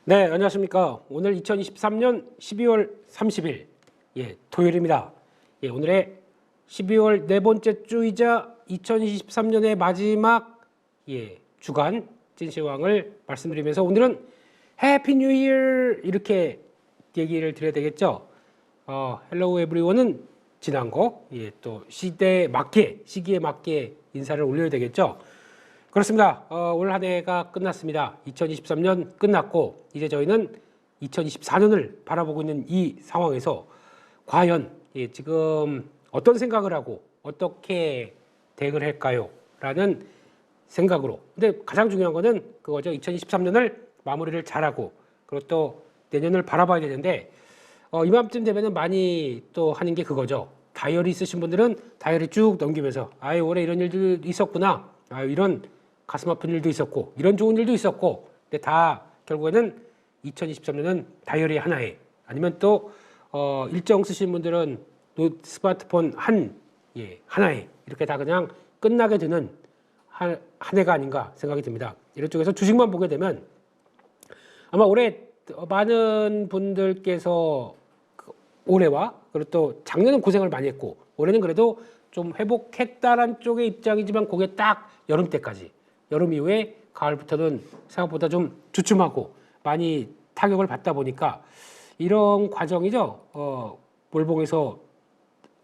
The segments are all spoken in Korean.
네, 안녕하십니까. 오늘 2023년 12월 30일, 토요일입니다. 오늘의 12월 네 번째 주이자 2023년의 마지막, 주간 찐시황을 말씀드리면서 오늘은 해피 뉴 이어 이렇게 얘기를 드려야 되겠죠. 헬로우 에브리원은 지난 거, 또 시기에 맞게 인사를 올려야 되겠죠. 그렇습니다. 올 한 해가 끝났습니다. 2023년 끝났고 이제 저희는 2024년을 바라보고 있는 이 상황에서 과연 지금 어떤 생각을 하고 어떻게 대응을 할까요? 라는 생각으로. 근데 가장 중요한 거는 그거죠. 2023년을 마무리를 잘하고 그리고 또 내년을 바라봐야 되는데 이맘쯤 되면은 많이 또 하는 게 그거죠. 다이어리 있으신 분들은 다이어리 쭉 넘기면서 올해 이런 일들 있었구나. 이런 가슴 아픈 일도 있었고 이런 좋은 일도 있었고 근데 다 결국에는 2023년은 다이어리 하나에 아니면 또 일정 쓰시는 분들은 스마트폰 하나에 이렇게 다 그냥 끝나게 되는 한 해가 아닌가 생각이 듭니다. 이런 쪽에서 주식만 보게 되면 아마 올해 많은 분들께서 올해와 그리고 또 작년은 고생을 많이 했고 올해는 그래도 좀 회복했다란 쪽의 입장이지만 그게 딱 여름 때까지 여름 이후에 가을부터는 생각보다 좀 주춤하고 많이 타격을 받다 보니까 이런 과정이죠. 몰봉에서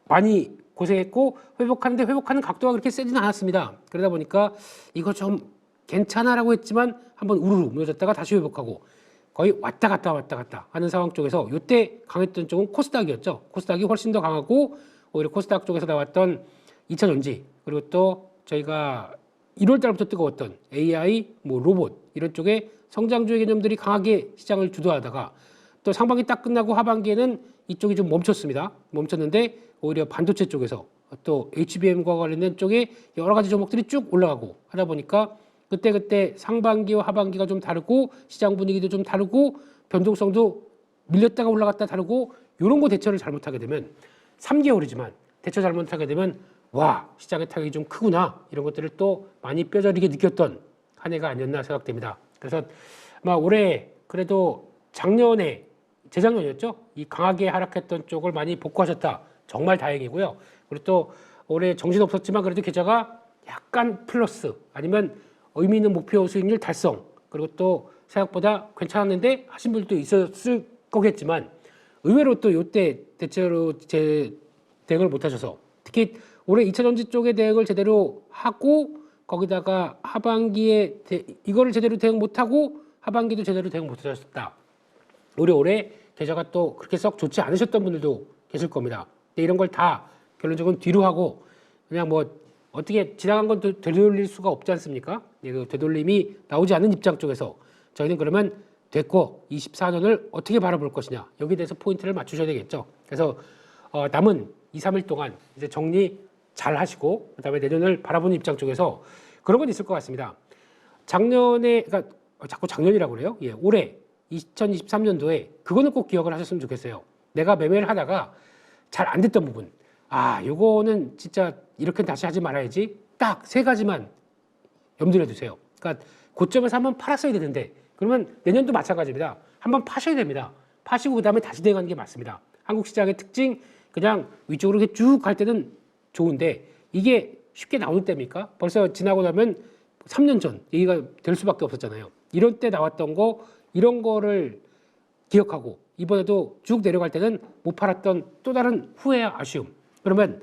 많이 고생했고 회복하는데 회복하는 각도가 그렇게 세지는 않았습니다. 그러다 보니까 이거 좀 괜찮아라고 했지만 한번 우르르 무너졌다가 다시 회복하고 거의 왔다 갔다 하는 상황 쪽에서 이때 강했던 쪽은 코스닥이었죠. 코스닥이 훨씬 더 강하고 오히려 코스닥 쪽에서 나왔던 2차전지 그리고 또 저희가 1월 달부터 뜨거웠던 AI, 로봇 이런 쪽에 성장주의 개념들이 강하게 시장을 주도하다가 또 상반기 딱 끝나고 하반기에는 이쪽이 좀 멈췄습니다. 멈췄는데 오히려 반도체 쪽에서 또 HBM과 관련된 쪽에 여러 가지 종목들이 쭉 올라가고 하다 보니까 그때 상반기와 하반기가 좀 다르고 시장 분위기도 좀 다르고 변동성도 밀렸다가 올라갔다 다르고 이런 거 대처를 잘못하게 되면 3개월이지만 대처 잘못하게 되면 와 시장의 타격이 좀 크구나 이런 것들을 또 많이 뼈저리게 느꼈던 한 해가 아니었나 생각됩니다. 그래서 아마 올해 그래도 재작년이었죠. 이 강하게 하락했던 쪽을 많이 복구하셨다. 정말 다행이고요. 그리고 또 올해 정신없었지만 그래도 계좌가 약간 플러스 아니면 의미 있는 목표 수익률 달성 그리고 또 생각보다 괜찮았는데 하신 분들도 있었을 거겠지만 의외로 또 이때 대체로 대응을 못하셔서 특히 올해 2차전지 쪽의 대응을 제대로 하고 거기다가 하반기에 이거를 제대로 대응 못하고 하반기도 제대로 대응 못하셨다. 올해 계좌가 또 그렇게 썩 좋지 않으셨던 분들도 계실 겁니다. 근데 이런 걸 다 결론적으로 뒤로 하고 그냥 어떻게 지나간 건 되돌릴 수가 없지 않습니까? 그 되돌림이 나오지 않는 입장 쪽에서 저희는 그러면 됐고 24년을 어떻게 바라볼 것이냐 여기에 대해서 포인트를 맞추셔야 되겠죠. 그래서 남은 2, 3일 동안 이제 정리 잘 하시고 그다음에 내년을 바라보는 입장 쪽에서 그런 건 있을 것 같습니다. 작년에 그러니까 자꾸 작년이라고 그래요. 올해 2023년도에 그거는 꼭 기억을 하셨으면 좋겠어요. 내가 매매를 하다가 잘 안 됐던 부분. 요거는 진짜 이렇게 다시 하지 말아야지. 딱 세 가지만 염두에 두세요. 그러니까 고점에서 한번 팔았어야 되는데 그러면 내년도 마찬가지입니다. 한번 파셔야 됩니다. 파시고 그다음에 다시 대응하는 게 맞습니다. 한국 시장의 특징 그냥 위쪽으로 이렇게 쭉 갈 때는 좋은데 이게 쉽게 나오는 때입니까? 벌써 지나고 나면 3년 전 얘기가 될 수밖에 없었잖아요. 이런 때 나왔던 거 이런 거를 기억하고 이번에도 쭉 내려갈 때는 못 팔았던 또 다른 후회와 아쉬움. 그러면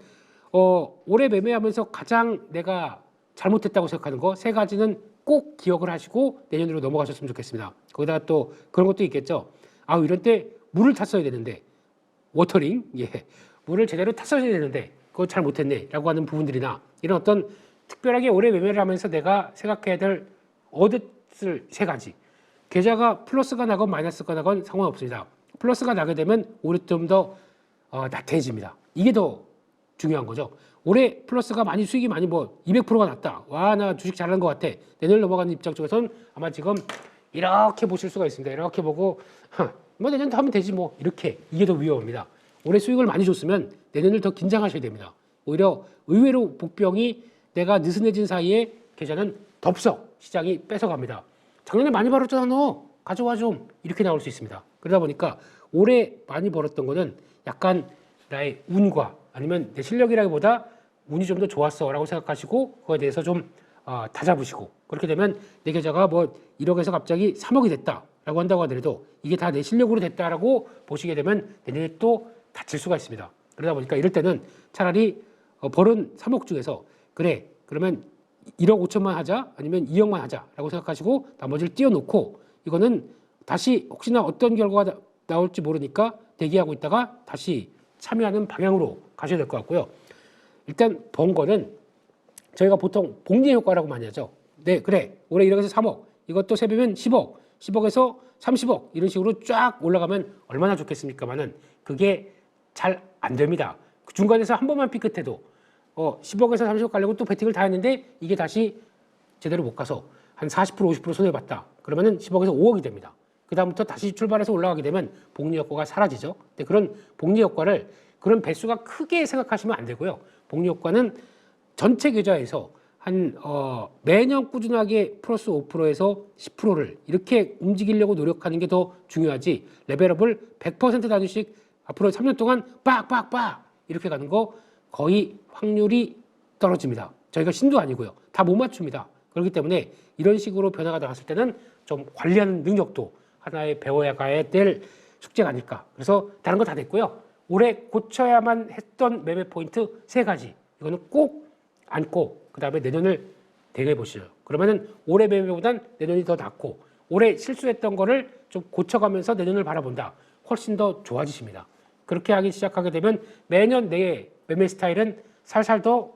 올해 매매하면서 가장 내가 잘못했다고 생각하는 거 세 가지는 꼭 기억을 하시고 내년으로 넘어가셨으면 좋겠습니다. 거기다가 또 그런 것도 있겠죠. 이런 때 물을 탔어야 되는데 워터링, 물을 제대로 탔어야 되는데 그거 잘 못했네 라고 하는 부분들이나 이런 어떤 특별하게 올해 매매를 하면서 내가 생각해야 될 얻을 세 가지 계좌가 플러스가 나건 마이너스가 나건 상관없습니다. 플러스가 나게 되면 올해 좀 더 나태해집니다. 이게 더 중요한 거죠. 올해 플러스가 수익이 많이 200%가 났다. 와, 나 주식 잘하는 것 같아. 내년 넘어가는 입장 쪽에서는 아마 지금 이렇게 보실 수가 있습니다. 이렇게 보고 내년도 하면 되지 이렇게 이게 더 위험합니다. 올해 수익을 많이 줬으면 내년을 더 긴장하셔야 됩니다. 오히려 의외로 복병이 내가 느슨해진 사이에 계좌는 덥석 시장이 뺏어갑니다. 작년에 많이 벌었잖아 너. 가져와 좀 이렇게 나올 수 있습니다. 그러다 보니까 올해 많이 벌었던 거는 약간 나의 운과 아니면 내 실력이라기보다 운이 좀 더 좋았어라고 생각하시고 그거에 대해서 좀 다잡으시고 그렇게 되면 내 계좌가 뭐 1억에서 갑자기 3억이 됐다라고 한다고 하더라도 이게 다 내 실력으로 됐다라고 보시게 되면 내년에 또 다칠 수가 있습니다. 그러다 보니까 이럴 때는 차라리 벌은 3억 중에서 그래 그러면 1억 5천만 하자 아니면 2억만 하자라고 생각하시고 나머지를 띄워놓고 이거는 다시 혹시나 어떤 결과가 나올지 모르니까 대기하고 있다가 다시 참여하는 방향으로 가셔야 될 것 같고요. 일단 번 거는 저희가 보통 복리 효과라고 많이 하죠. 네, 그래. 올해 1억에서 3억. 이것도 세배면 10억. 10억에서 30억. 이런 식으로 쫙 올라가면 얼마나 좋겠습니까만은 그게 잘 안 됩니다. 중간에서 한 번만 삐끗해도 10억에서 30억 가려고 또 베팅을 다 했는데 이게 다시 제대로 못 가서 한 40% 50% 손해봤다. 그러면은 10억에서 5억이 됩니다. 그 다음부터 다시 출발해서 올라가게 되면 복리 효과가 사라지죠. 근데 그런 복리 효과를 그런 배수가 크게 생각하시면 안 되고요. 복리 효과는 전체 계좌에서 한 매년 꾸준하게 플러스 5%에서 10%를 이렇게 움직이려고 노력하는 게 더 중요하지 레벨업을 100% 단위씩 앞으로 3년 동안 빡빡빡 이렇게 가는 거 거의 확률이 떨어집니다. 저희가 신도 아니고요. 다 못 맞춥니다. 그렇기 때문에 이런 식으로 변화가 나왔을 때는 좀 관리하는 능력도 하나의 배워야 가야 될 숙제가 아닐까. 그래서 다른 거 다 됐고요. 올해 고쳐야만 했던 매매 포인트 3가지. 이거는 꼭 안고 그다음에 내년을 대비해 보시죠. 그러면은 올해 매매보단 내년이 더 낫고 올해 실수했던 거를 좀 고쳐가면서 내년을 바라본다. 훨씬 더 좋아지십니다. 그렇게 하기 시작하게 되면 매년 내 매매 스타일은 살살 더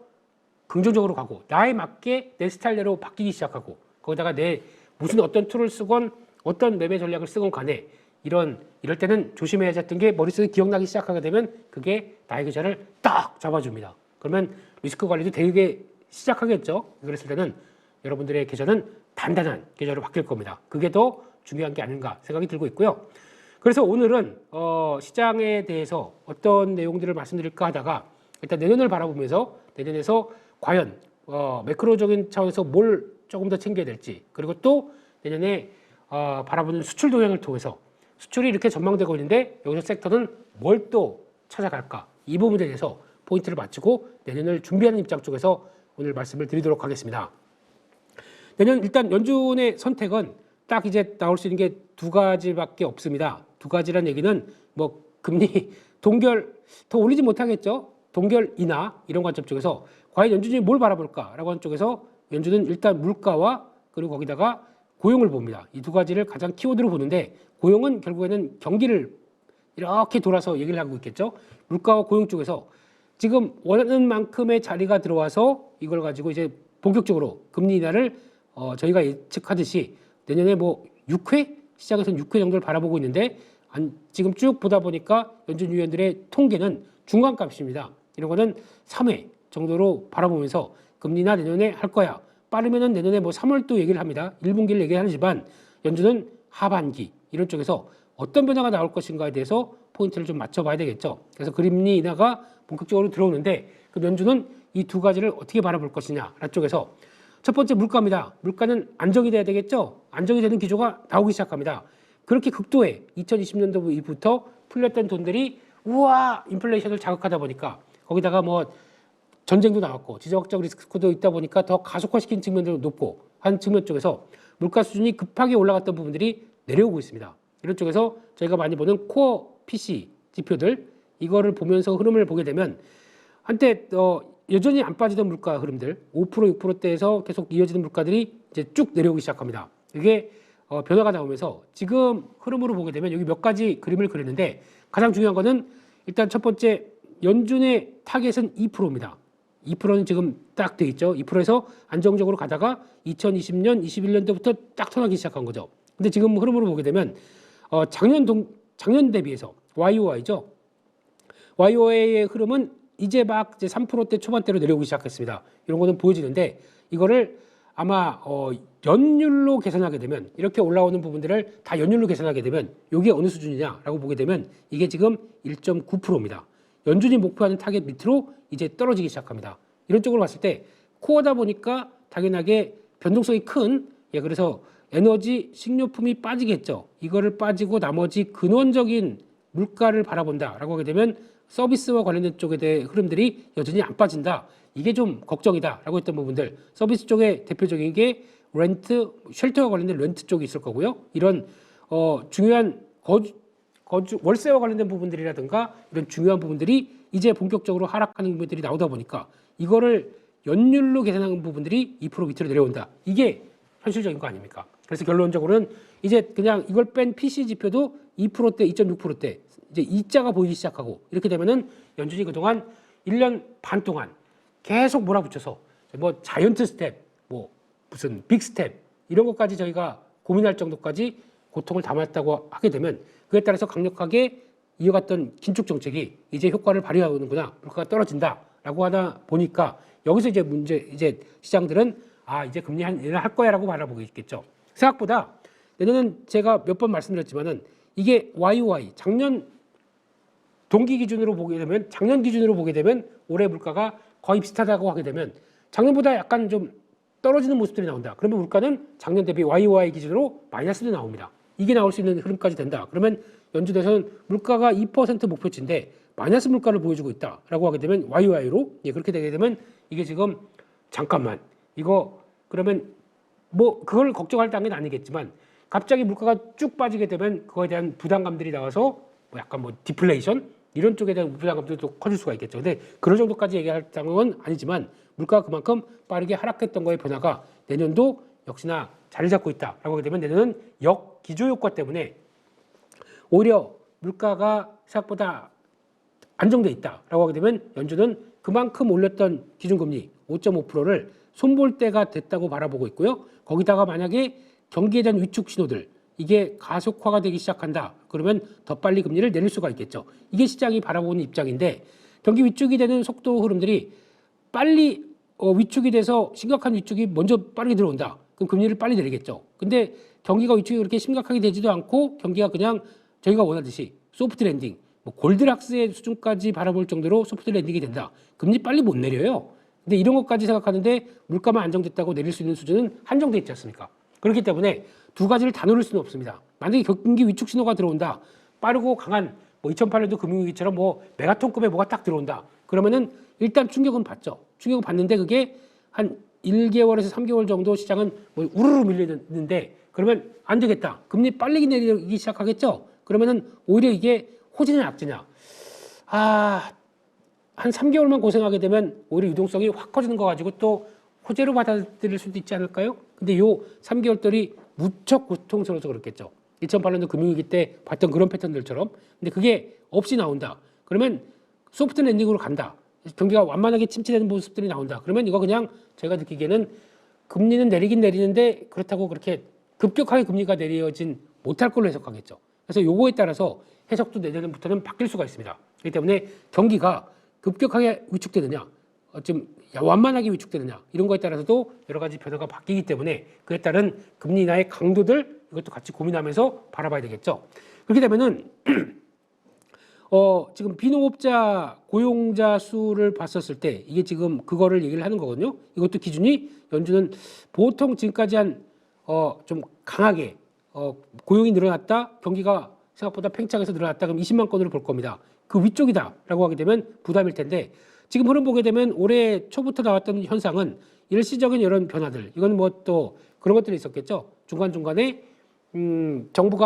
긍정적으로 가고 나에 맞게 내 스타일대로 바뀌기 시작하고 거기다가 내 무슨 어떤 툴을 쓰건 어떤 매매 전략을 쓰건 간에 이럴 때는 조심해야 했던 게 머릿속에 기억나기 시작하게 되면 그게 나의 계좌를 딱 잡아줍니다. 그러면 리스크 관리도 되게 시작하겠죠. 그랬을 때는 여러분들의 계좌는 단단한 계좌로 바뀔 겁니다. 그게 더 중요한 게 아닌가 생각이 들고 있고요. 그래서 오늘은 시장에 대해서 어떤 내용들을 말씀드릴까 하다가 일단 내년을 바라보면서 내년에서 과연 매크로적인 차원에서 뭘 조금 더 챙겨야 될지 그리고 또 내년에 바라보는 수출 동향을 통해서 수출이 이렇게 전망되고 있는데 여기서 섹터는 뭘 또 찾아갈까 이 부분에 대해서 포인트를 맞추고 내년을 준비하는 입장 쪽에서 오늘 말씀을 드리도록 하겠습니다. 내년 일단 연준의 선택은 딱 이제 나올 수 있는 게 2가지밖에 없습니다. 2가지란 얘기는 뭐 금리 동결 더 올리지 못하겠죠. 동결 인하 이런 관점 쪽에서 과연 연준이 뭘 바라볼까라고 하는 쪽에서 연준은 일단 물가와 그리고 거기다가 고용을 봅니다. 이 2가지를 가장 키워드로 보는데 고용은 결국에는 경기를 이렇게 돌아서 얘기를 하고 있겠죠. 물가와 고용 쪽에서 지금 원하는 만큼의 자리가 들어와서 이걸 가지고 이제 본격적으로 금리 인하를 저희가 예측하듯이 내년에 뭐 6회 시장에서는 6회 정도를 바라보고 있는데 지금 쭉 보다 보니까 연준 위원들의 통계는 중간값입니다. 이런 거는 3회 정도로 바라보면서 금리 인하 내년에 할 거야. 빠르면은 내년에 뭐 3월도 얘기를 합니다. 1분기를 얘기하지만 연준은 하반기 이런 쪽에서 어떤 변화가 나올 것인가에 대해서 포인트를 좀 맞춰봐야 되겠죠. 그래서 금리 인하가 본격적으로 들어오는데 그 연준은 이 2가지를 어떻게 바라볼 것이냐라는 쪽에서 첫 번째 물가입니다. 물가는 안정이 돼야 되겠죠. 안정이 되는 기조가 나오기 시작합니다. 그렇게 극도에 2020년도 이후부터 풀렸던 돈들이 우와 인플레이션을 자극하다 보니까 거기다가 뭐 전쟁도 나왔고 지정학적 리스크도 있다 보니까 더 가속화시킨 측면도 높고 한 측면 쪽에서 물가 수준이 급하게 올라갔던 부분들이 내려오고 있습니다. 이런 쪽에서 저희가 많이 보는 코어 PC 지표들 이거를 보면서 흐름을 보게 되면 한때 여전히 안 빠지던 물가 흐름들 5% 6%대에서 계속 이어지는 물가들이 이제 쭉 내려오기 시작합니다. 이게 변화가 나오면서 지금 흐름으로 보게 되면 여기 몇 가지 그림을 그렸는데 가장 중요한 거는 일단 첫 번째 연준의 타겟은 2%입니다. 2%는 지금 딱 돼 있죠. 2%에서 안정적으로 가다가 2020년, 21년도부터 딱 턴하기 시작한 거죠. 근데 지금 흐름으로 보게 되면 작년 대비해서 YOY죠. YOY의 흐름은 이제 막 이제 3%대 초반대로 내려오기 시작했습니다. 이런 거는 보여지는데 이거를 아마 연율로 계산하게 되면 이렇게 올라오는 부분들을 다 연율로 계산하게 되면 이게 어느 수준이냐라고 보게 되면 이게 지금 1.9%입니다. 연준이 목표하는 타겟 밑으로 이제 떨어지기 시작합니다. 이런 쪽으로 봤을 때 코어다 보니까 당연하게 변동성이 큰 그래서 에너지, 식료품이 빠지겠죠. 이거를 빠지고 나머지 근원적인 물가를 바라본다라고 하게 되면 서비스와 관련된 쪽에 대해 흐름들이 여전히 안 빠진다. 이게 좀 걱정이다라고 했던 부분들. 서비스 쪽에 대표적인 게 렌트, 쉘터와 관련된 렌트 쪽이 있을 거고요. 이런 중요한 거주 월세와 관련된 부분들이라든가 이런 중요한 부분들이 이제 본격적으로 하락하는 부분들이 나오다 보니까 이거를 연율로 계산하는 부분들이 2% 밑으로 내려온다. 이게 현실적인 거 아닙니까? 그래서 결론적으로는 이제 그냥 이걸 뺀 PC 지표도 2%대, 2.6%대 이제 이자가 보이기 시작하고 이렇게 되면은 연준이 그동안 1년 반 동안 계속 몰아붙여서 뭐 자이언트 스텝, 뭐 무슨 빅 스텝 이런 것까지 저희가 고민할 정도까지 고통을 담았다고 하게 되면 그에 따라서 강력하게 이어갔던 긴축 정책이 이제 효과를 발휘하는구나, 물가가 떨어진다라고 하다 보니까 여기서 이제 시장들은 이제 금리 내년 할 거야라고 바라보고 있겠죠. 생각보다 내년은 제가 몇 번 말씀드렸지만은 이게 YOY 작년 동기 기준으로 보게 되면 작년 기준으로 보게 되면 올해 물가가 거의 비슷하다고 하게 되면 작년보다 약간 좀 떨어지는 모습들이 나온다. 그러면 물가는 작년 대비 YOY 기준으로 마이너스도 나옵니다. 이게 나올 수 있는 흐름까지 된다. 그러면 연준에서는 물가가 2% 목표치인데 마이너스 물가를 보여주고 있다라고 하게 되면 YOY로 그렇게 되게 되면 이게 지금 잠깐만 이거 그러면 뭐 그걸 걱정할 단계는 아니겠지만 갑자기 물가가 쭉 빠지게 되면 그거에 대한 부담감들이 나와서 뭐 약간 뭐 디플레이션 이런 쪽에 대한 부담감들도 커질 수가 있겠죠. 근데 그런 정도까지 얘기할 상황은 아니지만 물가가 그만큼 빠르게 하락했던 거의 변화가 내년도 역시나 자리 잡고 있다라고 하게 되면 내년은 역기조 효과 때문에 오히려 물가가 생각보다 안정돼 있다라고 하게 되면 연준은 그만큼 올렸던 기준금리 5.5%를 손볼 때가 됐다고 바라보고 있고요. 거기다가 만약에 경기에 대한 위축 신호들 이게 가속화가 되기 시작한다. 그러면 더 빨리 금리를 내릴 수가 있겠죠. 이게 시장이 바라보는 입장인데 경기 위축이 되는 속도 흐름들이 빨리 위축이 돼서 심각한 위축이 먼저 빠르게 들어온다. 그럼 금리를 빨리 내리겠죠. 근데 경기가 위축이 그렇게 심각하게 되지도 않고 경기가 그냥 저희가 원하듯이 소프트 랜딩, 뭐 골드락스의 수준까지 바라볼 정도로 소프트 랜딩이 된다. 금리 빨리 못 내려요. 근데 이런 것까지 생각하는데 물가만 안정됐다고 내릴 수 있는 수준은 한정돼 있지 않습니까? 그렇기 때문에 두 가지를 다 노릴 수는 없습니다. 만약에 경기 위축 신호가 들어온다. 빠르고 강한 뭐 2008년도 금융위기처럼 뭐 메가톤급의 뭐가 딱 들어온다. 그러면은 일단 충격은 받죠. 충격은 받는데 그게 한 1개월에서 3개월 정도 시장은 뭐 우르르 밀리는데 그러면 안 되겠다. 금리 빨리 내리기 시작하겠죠. 그러면은 오히려 이게 호재냐 악재냐. 한 3개월만 고생하게 되면 오히려 유동성이 확 커지는 거 가지고 또 호재로 받아들일 수도 있지 않을까요? 근데 요 3개월들이 무척 고통스러워서 그렇겠죠. 2008년도 금융위기 때 봤던 그런 패턴들처럼. 근데 그게 없이 나온다. 그러면 소프트 랜딩으로 간다. 경기가 완만하게 침체되는 모습들이 나온다. 그러면 이거 그냥 제가 느끼기에는 금리는 내리긴 내리는데 그렇다고 그렇게 급격하게 금리가 내려진 못할 걸로 해석하겠죠. 그래서 요거에 따라서 해석도 내년부터는 바뀔 수가 있습니다. 그렇기 때문에 경기가 급격하게 위축되느냐, 좀 완만하게 위축되느냐 이런 거에 따라서도 여러 가지 변화가 바뀌기 때문에 그에 따른 금리 인하의 강도들 이것도 같이 고민하면서 바라봐야 되겠죠. 그렇게 되면은 지금 비농업자 고용자 수를 봤었을 때 이게 지금 그거를 얘기를 하는 거거든요. 이것도 기준이 연준은 보통 지금까지 한 좀 강하게 고용이 늘어났다, 경기가 생각보다 팽창해서 늘어났다 그럼 20만 건으로 볼 겁니다. 그 위쪽이다라고 하게 되면 부담일 텐데 지금 흐름 보게 되면 올해 초부터 나왔던 현상은 일시적인 이런 변화들 이건 뭐 또 그런 것들이 있었겠죠. 중간중간에 정부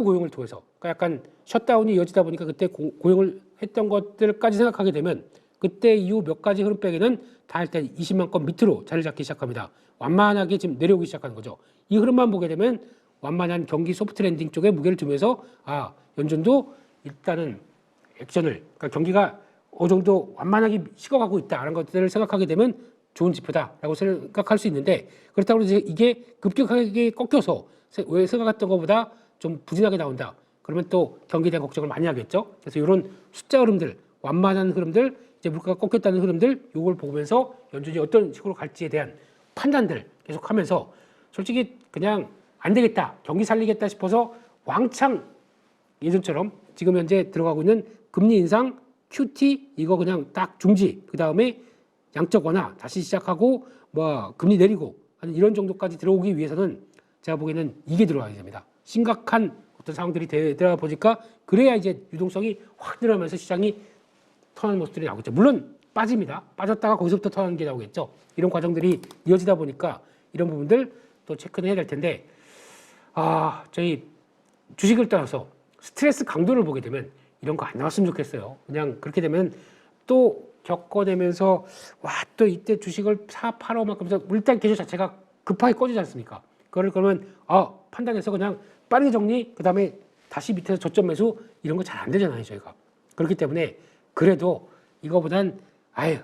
고용을 통해서 그러니까 약간 셧다운이 이어지다 보니까 그때 고용을 했던 것들까지 생각하게 되면 그때 이후 몇 가지 흐름 빼기는 다 일단 20만 건 밑으로 자리 잡기 시작합니다. 완만하게 지금 내려오기 시작하는 거죠. 이 흐름만 보게 되면 완만한 경기 소프트 랜딩 쪽에 무게를 두면서 연준도 일단은 액션을 그러니까 경기가 어느 정도 완만하게 식어가고 있다라는 것들을 생각하게 되면 좋은 지표다라고 생각할 수 있는데 그렇다고 해서 이게 급격하게 꺾여서 왜 생각했던 것보다 좀 부진하게 나온다. 그러면 또 경기에 대한 걱정을 많이 하겠죠. 그래서 이런 숫자 흐름들, 완만한 흐름들, 이제 물가가 꺾였다는 흐름들 요걸 보면서 연준이 어떤 식으로 갈지에 대한 판단들 계속하면서 솔직히 그냥 안 되겠다, 경기 살리겠다 싶어서 왕창 예전처럼 지금 현재 들어가고 있는 금리 인상, QT 이거 그냥 딱 중지. 그 다음에 양적 완화 다시 시작하고 뭐 금리 내리고 하는 이런 정도까지 들어오기 위해서는 제가 보기에는 이게 들어가야 됩니다. 심각한 어떤 상황들이 되다 보니까 그래야 이제 유동성이 확 늘어나면서 시장이 턴하는 모습들이 나오겠죠. 물론 빠집니다. 빠졌다가 거기서부터 턴하는 게 나오겠죠. 이런 과정들이 이어지다 보니까 이런 부분들 또 체크는 해야 될 텐데, 저희 주식을 떠나서 스트레스 강도를 보게 되면 이런 거 안 나왔으면 좋겠어요. 그냥 그렇게 되면 또 겪어내면서 와, 또 이때 주식을 팔어 막 하면서 일단 계좌 자체가 급하게 꺼지지 않습니까? 그러면 판단해서 그냥 빠르게 정리, 그 다음에 다시 밑에서 저점 매수 이런 거 잘 안 되잖아요, 저희가. 그렇기 때문에 그래도 이거보단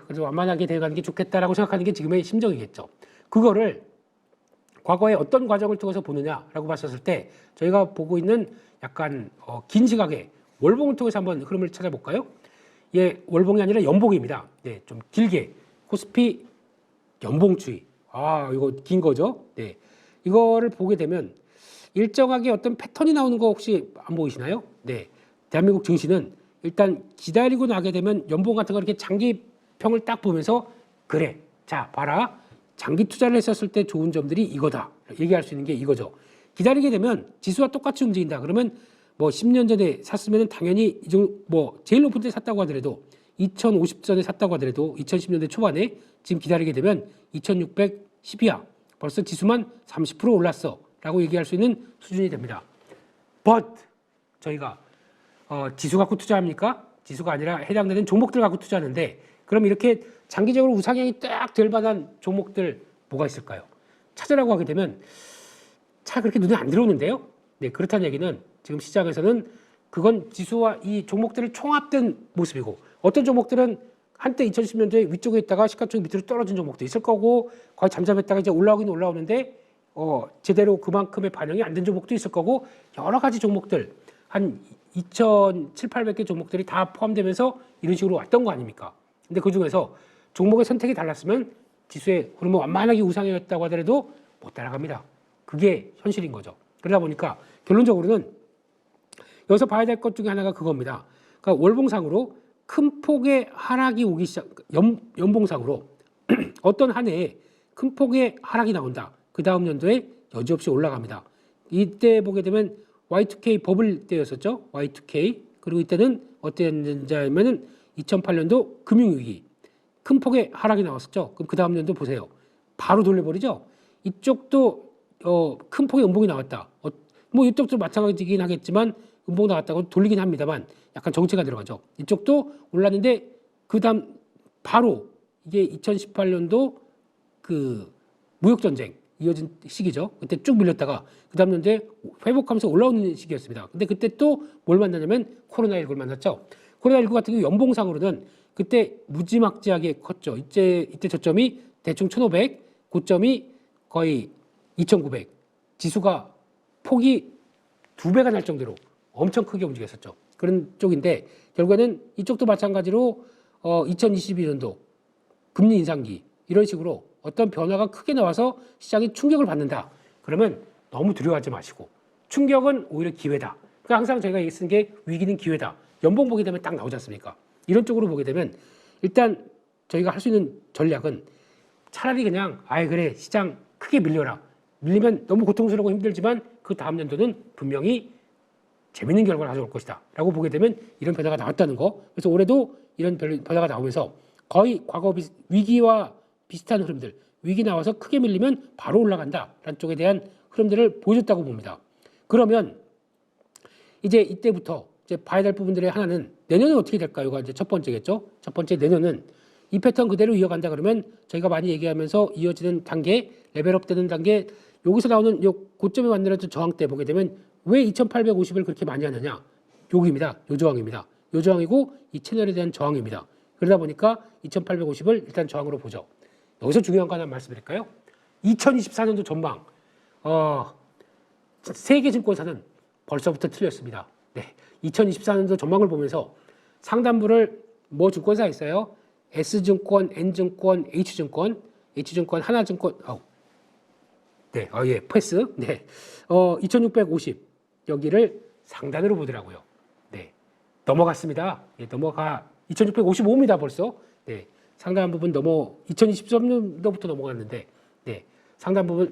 그래도 완만하게 돼가는 게 좋겠다라고 생각하는 게 지금의 심정이겠죠. 그거를 과거에 어떤 과정을 통해서 보느냐라고 봤었을 때 저희가 보고 있는 약간 긴 시각의 월봉을 통해서 한번 흐름을 찾아볼까요? 예, 월봉이 아니라 연봉입니다. 네, 좀 길게 코스피 연봉추이. 이거 긴 거죠. 네, 이거를 보게 되면 일정하게 어떤 패턴이 나오는 거 혹시 안 보이시나요? 네, 대한민국 증시는 일단 기다리고 나게 되면 연봉 같은 거 이렇게 장기평을 딱 보면서 그래, 자 봐라, 장기 투자를 했었을 때 좋은 점들이 이거다 얘기할 수 있는 게 이거죠. 기다리게 되면 지수와 똑같이 움직인다. 그러면 뭐 10년 전에 샀으면 당연히 제일 높은 때 샀다고 하더라도 2050전에 샀다고 하더라도 2010년대 초반에 지금 기다리게 되면 2612야. 벌써 지수만 30% 올랐어 라고 얘기할 수 있는 수준이 됩니다. But 저희가 지수 갖고 투자합니까? 지수가 아니라 해당되는 종목들 갖고 투자하는데, 그럼 이렇게 장기적으로 우상향이 딱 될 만한 종목들 뭐가 있을까요? 찾으라고 하게 되면 잘 그렇게 눈에 안 들어오는데요. 네, 그렇다는 얘기는 지금 시장에서는 그건 지수와 이 종목들을 총합된 모습이고, 어떤 종목들은 한때 2010년도에 위쪽에 있다가 시가총액 밑으로 떨어진 종목도 있을 거고, 거의 잠잠했다가 이제 올라오긴 올라오는데 제대로 그만큼의 반영이 안 된 종목도 있을 거고, 여러 가지 종목들 한 2,700, 800개 종목들이 다 포함되면서 이런 식으로 왔던 거 아닙니까? 근데 그 중에서 종목의 선택이 달랐으면 지수의 흐름은 완만하게 우상이었다고 하더라도 못 따라갑니다. 그게 현실인 거죠. 그러다 보니까 결론적으로는 여기서 봐야 될 것 중에 하나가 그겁니다. 그러니까 월봉상으로 큰 폭의 하락이 오기 시작, 연봉상으로 어떤 한 해에 큰 폭의 하락이 나온다. 그 다음 연도에 여지없이 올라갑니다. 이때 보게 되면 Y2K 버블 때였었죠. Y2K. 그리고 이때는 어땠냐면은 2008년도 금융위기. 큰 폭의 하락이 나왔었죠. 그럼 그 다음 연도 보세요. 바로 돌려버리죠. 이쪽도 큰 폭의 연봉이 나왔다. 뭐 이쪽도 마찬가지긴 하겠지만 연봉 나왔다고 돌리긴 합니다만 약간 정체가 들어가죠. 이쪽도 올랐는데 그 다음 바로 이게 2018년도 그 무역전쟁 이어진 시기죠. 그때 쭉 밀렸다가 그 다음 연도에 회복하면서 올라오는 시기였습니다. 근데 그때 또 뭘 만나냐면 코로나19를 만났죠. 코로나19 같은 경우 연봉상으로는 그때 무지막지하게 컸죠. 이때 저점이 대충 1,500, 고점이 거의 2,900. 지수가 폭이 2배가 날 정도로 엄청 크게 움직였었죠. 그런 쪽인데 결국에는 이쪽도 마찬가지로 2022년도 금리 인상기 이런 식으로 어떤 변화가 크게 나와서 시장이 충격을 받는다. 그러면 너무 두려워하지 마시고 충격은 오히려 기회다. 그러니까 항상 저희가 쓰는 게 위기는 기회다. 연봉 보게 되면 딱 나오지 않습니까? 이런 쪽으로 보게 되면 일단 저희가 할 수 있는 전략은 차라리 그냥 그래 시장 크게 밀려라. 밀리면 너무 고통스럽고 힘들지만 그 다음 연도는 분명히 재밌는 결과를 가져올 것이다 라고 보게 되면 이런 변화가 나왔다는 거. 그래서 올해도 이런 변화가 나오면서 거의 과거 위기와 비슷한 흐름들, 위기 나와서 크게 밀리면 바로 올라간다라는 쪽에 대한 흐름들을 보여줬다고 봅니다. 그러면 이제 이때부터 이제 봐야 될 부분들의 하나는 내년은 어떻게 될까요가 이제 첫 번째겠죠. 첫 번째, 내년은 이 패턴 그대로 이어간다 그러면 저희가 많이 얘기하면서 이어지는 단계, 레벨업 되는 단계, 여기서 나오는 요 고점에 만들어진 저항대 보게 되면 왜 2850을 그렇게 많이 하느냐? 여기입니다. 요 저항입니다. 요 저항이고 이 채널에 대한 저항입니다. 그러다 보니까 2850을 일단 저항으로 보죠. 여기서 중요한 거 하나 말씀드릴까요? 2024년도 전망. 세계 증권사는 벌써부터 틀렸습니다. 네. 2024년도 전망을 보면서 상단부를 뭐 증권사 있어요? S증권, N증권, H증권, 하나증권, 네, 패스. 네. 2650 여기를 상단으로 보더라고요. 네. 넘어갔습니다. 네, 2655입니다, 벌써. 네. 상당 부분 2023년도부터 넘어갔는데, 네. 상당 부분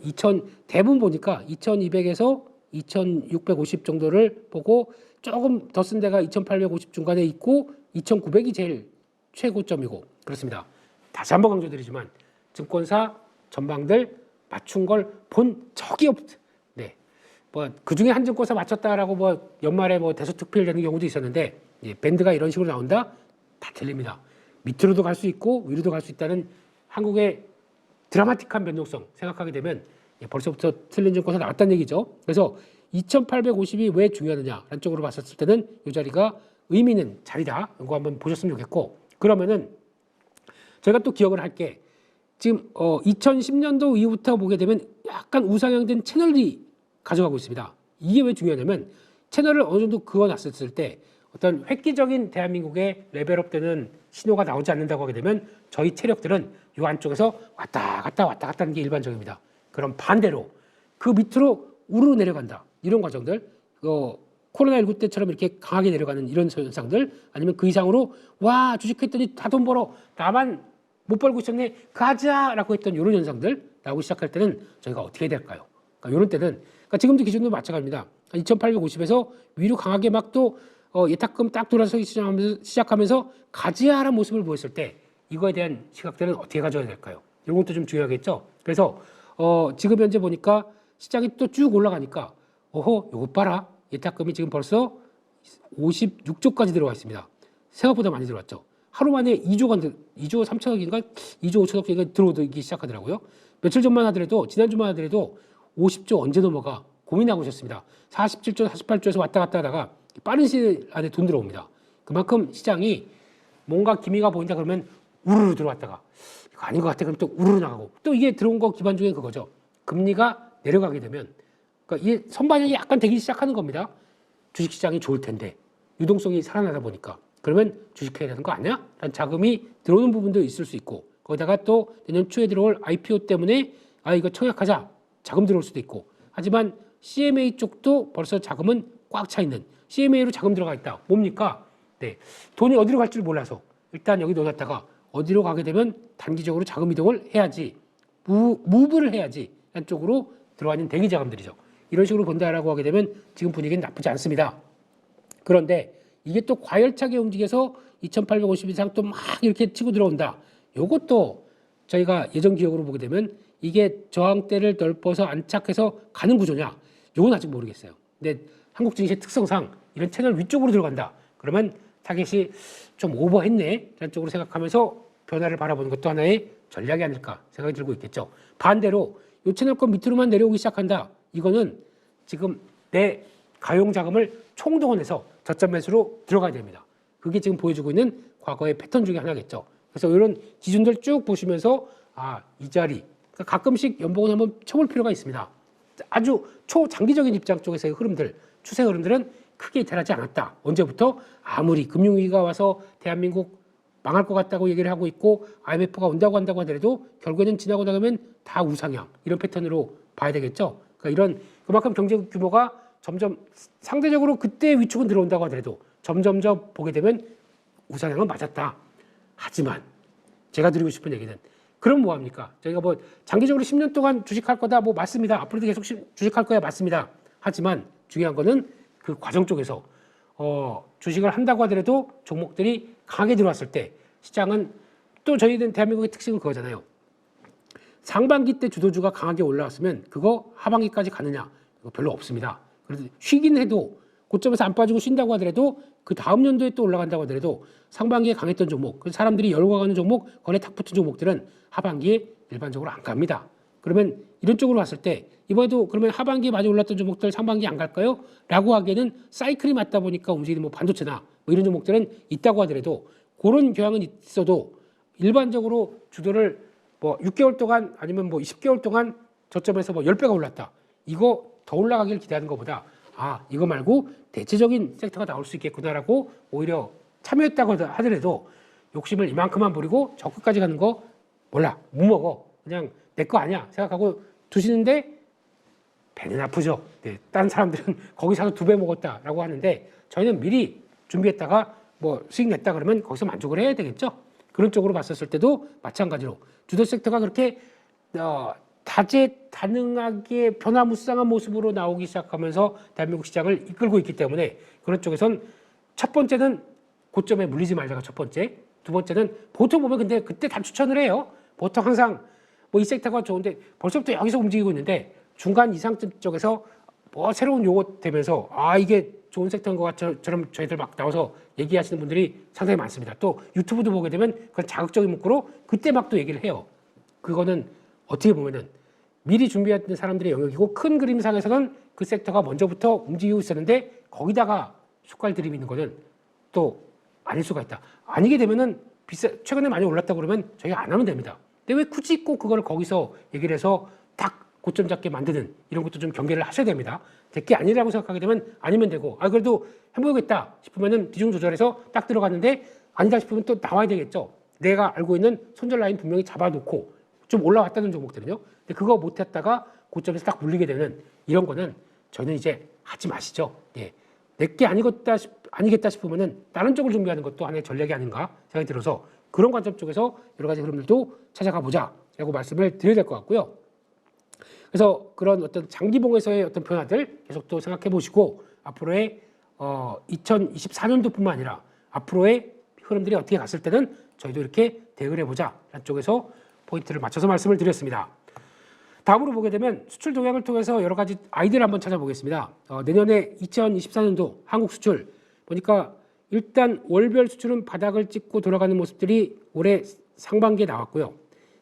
대부분 보니까 2200에서 2650 정도를 보고 조금 더 쓴 데가 2850 중간에 있고 2900이 제일 최고점이고 그렇습니다. 다시 한번 강조드리지만 증권사 전방들 맞춘 걸 본 적이 네. 뭐 그중에 한 증권사 맞췄다라고 뭐 연말에 뭐 대소특필 되는 경우도 있었는데 밴드가 이런 식으로 나온다? 다 틀립니다. 밑으로도 갈 수 있고 위로도 갈 수 있다는 한국의 드라마틱한 변동성 생각하게 되면 벌써부터 틀린 증권사 나왔다는 얘기죠. 그래서 2850이 왜 중요하느냐라는 쪽으로 봤었을 때는 이 자리가 의미 있는 자리다. 이거 한번 보셨으면 좋겠고 그러면은 제가 또 기억을 할게. 지금 2010년도 이후부터 보게 되면 약간 우상향된 채널이 가져가고 있습니다. 이게 왜 중요하냐면 채널을 어느 정도 그어놨었을 때 어떤 획기적인 대한민국의 레벨업되는 신호가 나오지 않는다고 하게 되면 저희 체력들은 이 안쪽에서 왔다 갔다 하는 게 일반적입니다. 그럼 반대로 그 밑으로 우르르 내려간다. 이런 과정들 코로나19 때처럼 이렇게 강하게 내려가는 이런 현상들 아니면 그 이상으로 와 주식했더니 다 돈 벌어 나만 못 벌고 있었네 가자라고 했던 이런 현상들 나오기 시작할 때는 저희가 어떻게 해야 될까요? 그러니까 이런 때는 지금도 기준도 마찬가지입니다. 2850에서 위로 강하게 막 또 예탁금 딱 돌아서기 시작하면서 가지야라는 모습을 보였을 때 이거에 대한 시각들은 어떻게 가져야 될까요? 이런 것도 좀 중요하겠죠. 그래서 지금 현재 보니까 시장이 또 쭉 올라가니까 요것 봐라. 예탁금이 지금 벌써 56조까지 들어와 있습니다. 생각보다 많이 들어왔죠. 하루 만에 2조 3천억인가 2조 5천억인가 들어오기 시작하더라고요. 며칠 전만 하더라도 지난주만 하더라도 50조 언제 넘어가 고민하고 있었습니다. 47조 48조에서 왔다 갔다 하다가 빠른 시일 안에 돈 들어옵니다. 그만큼 시장이 뭔가 기미가 보인다 그러면 우르르 들어왔다가 이거 아닌 것 같아 그럼 또 우르르 나가고 또 이게 들어온 거 기반 중에 그거죠. 금리가 내려가게 되면 그러니까 이게 선반영이 약간 되기 시작하는 겁니다. 주식시장이 좋을 텐데 유동성이 살아나다 보니까 그러면 주식해야 되는 거 아니야? 라는 자금이 들어오는 부분도 있을 수 있고 거기다가 또 내년 초에 들어올 IPO 때문에 이거 청약하자 자금 들어올 수도 있고 하지만 CMA 쪽도 벌써 자금은 꽉 차 있는 CMA로 자금 들어가 있다. 뭡니까? 네, 돈이 어디로 갈 줄 몰라서 일단 여기 넣어놨다가 어디로 가게 되면 단기적으로 자금 이동을 해야지 무브를 해야지 라는 쪽으로 들어와 있는 대기 자금들이죠. 이런 식으로 본다라고 하게 되면 지금 분위기는 나쁘지 않습니다. 그런데 이게 또 과열차게 움직여서 2850 이상 또 막 이렇게 치고 들어온다. 요것도 저희가 예전 기억으로 보게 되면 이게 저항대를 넓어서 안착해서 가는 구조냐? 요건 아직 모르겠어요. 근데 한국 증시의 특성상 이런 채널 위쪽으로 들어간다. 그러면 타겟이 좀 오버했네. 라는 쪽으로 생각하면서 변화를 바라보는 것도 하나의 전략이 아닐까 생각이 들고 있겠죠. 반대로 이 채널권 밑으로만 내려오기 시작한다. 이거는 지금 내 가용 자금을 총동원해서 저점 매수로 들어가야 됩니다. 그게 지금 보여주고 있는 과거의 패턴 중에 하나겠죠. 그래서 이런 기준들 쭉 보시면서 이 자리 그러니까 가끔씩 연봉을 한번 쳐볼 필요가 있습니다. 아주 초장기적인 입장 쪽에서의 흐름들, 추세 흐름들은 크게 이탈하지 않았다. 언제부터? 아무리 금융위기가 와서 대한민국 망할 것 같다고 얘기를 하고 있고 IMF가 온다고 한다고 하더라도 결국에는 지나고 나가면 다 우상향 이런 패턴으로 봐야 되겠죠. 그러니까 그만큼 경제 규모가 점점 상대적으로 그때 위축은 들어온다고 하더라도 점점점 보게 되면 우상향은 맞았다. 하지만 제가 드리고 싶은 얘기는 그럼 뭐합니까? 저희가 뭐 장기적으로 10년 동안 주식할 거다 뭐 맞습니다. 앞으로도 계속 주식할 거야 맞습니다. 하지만 중요한 거는 그 과정 쪽에서 주식을 한다고 하더라도 종목들이 강하게 들어왔을 때 시장은 또 저희는 대한민국의 특징은 그거잖아요. 상반기 때 주도주가 강하게 올라왔으면 그거 하반기까지 가느냐? 이거 별로 없습니다. 그래도 쉬긴 해도 고점에서 안 빠지고 쉰다고 하더라도 그 다음 연도에 또 올라간다고 하더라도 상반기에 강했던 종목, 사람들이 열광하는 종목, 거래 탁 붙은 종목들은 하반기에 일반적으로 안 갑니다. 그러면 이런 쪽으로 봤을 때 이번에도 그러면 하반기에 많이 올랐던 종목들 상반기에 안 갈까요? 라고 하기에는 사이클이 맞다 보니까 움직이는 뭐 반도체나 뭐 이런 종목들은 있다고 하더라도 그런 경향은 있어도 일반적으로 주도를 뭐 6개월 동안 아니면 뭐 20개월 동안 저점에서 뭐 10배가 올랐다. 이거 더 올라가길 기대하는 것보다 이거 말고 대체적인 섹터가 나올 수 있겠구나라고 오히려 참여했다고 하더라도 욕심을 이만큼만 부리고 저 끝까지 가는 거 몰라 못 먹어 그냥 내 거 아니야 생각하고 두시는데 배는 아프죠. 네, 다른 사람들은 거기 사서 2배 먹었다라고 하는데 저희는 미리 준비했다가 뭐 수익 냈다 그러면 거기서 만족을 해야 되겠죠. 그런 쪽으로 봤었을 때도 마찬가지로 주도 섹터가 그렇게 다재다능하게 변화무쌍한 모습으로 나오기 시작하면서 대한민국 시장을 이끌고 있기 때문에 그런 쪽에선 첫 번째는 고점에 물리지 말자가 첫 번째, 두 번째는 보통 보면 근데 그때 다 추천을 해요. 보통 항상 뭐 이 섹터가 좋은데 벌써부터 여기서 움직이고 있는데 중간 이상쯤 쪽에서 뭐 새로운 요거 되면서 아 이게 좋은 섹터인 것 같처럼 저희들 막 나와서 얘기하시는 분들이 상당히 많습니다. 또 유튜브도 보게 되면 그런 자극적인 문구로 그때 막 또 얘기를 해요. 그거는 어떻게 보면은 미리 준비했던 사람들의 영역이고 큰 그림상에서는 그 섹터가 먼저부터 움직이고 있었는데 거기다가 숟갈 들이미는 거는 또 아닐 수가 있다. 아니게 되면은 최근에 많이 올랐다 그러면 저희가 안 하면 됩니다. 근데 왜 굳이 꼭 그걸 거기서 얘기를 해서 딱 고점 잡게 만드는 이런 것도 좀 경계를 하셔야 됩니다. 제게 아니라고 생각하게 되면 아니면 되고 아 그래도 해보겠다 싶으면은 비중 조절해서 딱 들어갔는데 아니다 싶으면 또 나와야 되겠죠. 내가 알고 있는 손절 라인 분명히 잡아놓고 좀 올라왔다는 종목들은요. 근데 그거 못했다가 고점에서 딱 물리게 되는 이런 거는 저는 이제 하지 마시죠. 예. 내게 아니겠다 싶으면은 다른 쪽을 준비하는 것도 하나의 전략이 아닌가 생각이 들어서 그런 관점 쪽에서 여러 가지 흐름들도 찾아가 보자라고 말씀을 드려야 될 것 같고요. 그래서 그런 어떤 장기봉에서의 어떤 변화들 계속 또 생각해 보시고 앞으로의 2024년도뿐만 아니라 앞으로의 흐름들이 어떻게 갔을 때는 저희도 이렇게 대응을 해보자라는 쪽에서 포인트를 맞춰서 말씀을 드렸습니다. 다음으로 보게 되면 수출 동향을 통해서 여러 가지 아이디어를 한번 찾아보겠습니다. 내년에 2024년도 한국 수출 보니까 일단 월별 수출은 바닥을 찍고 돌아가는 모습들이 올해 상반기에 나왔고요.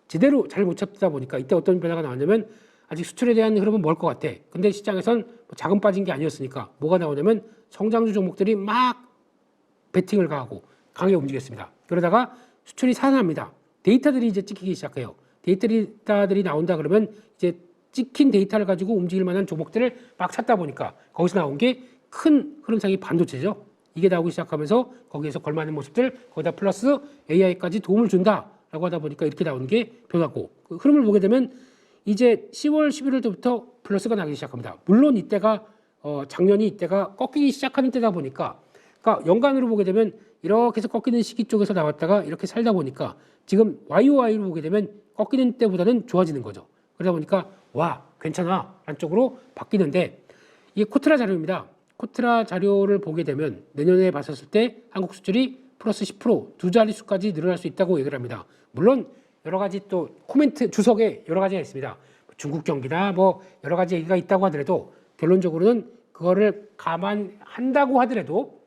제대로 잘 못 잡다 보니까 이때 어떤 변화가 나왔냐면 아직 수출에 대한 흐름은 멀 것 같아. 근데 시장에선 자금 빠진 게 아니었으니까 뭐가 나오냐면 성장주 종목들이 막 베팅을 가하고 강하게 움직였습니다. 그러다가 수출이 살아납니다. 데이터들이 이제 찍히기 시작해요. 데이터들이 나온다 그러면 이제 찍힌 데이터를 가지고 움직일 만한 종목들을 막 찾다 보니까 거기서 나온 게 큰 흐름상이 반도체죠. 이게 나오기 시작하면서 거기에서 걸맞는 모습들 거기다 플러스 AI까지 도움을 준다라고 하다 보니까 이렇게 나오는 게 변하고 그 흐름을 보게 되면 이제 10월, 11월 때부터 플러스가 나기 시작합니다. 물론 이때가 작년이 이때가 꺾이기 시작하는 때다 보니까 그러니까 연간으로 보게 되면 이렇게 해서 꺾이는 시기 쪽에서 나왔다가 이렇게 살다 보니까 지금 YOY로 보게 되면 꺾이는 때보다는 좋아지는 거죠. 그러다 보니까 와 괜찮아 라는 쪽으로 바뀌는데 이게 코트라 자료입니다. 코트라 자료를 보게 되면 내년에 봤었을 때 한국 수출이 플러스 10%두 자릿수까지 늘어날 수 있다고 얘기를 합니다. 물론 여러 가지 또 코멘트 주석에 여러 가지가 있습니다. 중국 경기나 뭐 여러 가지 얘기가 있다고 하더라도 결론적으로는 그거를 감안한다고 하더라도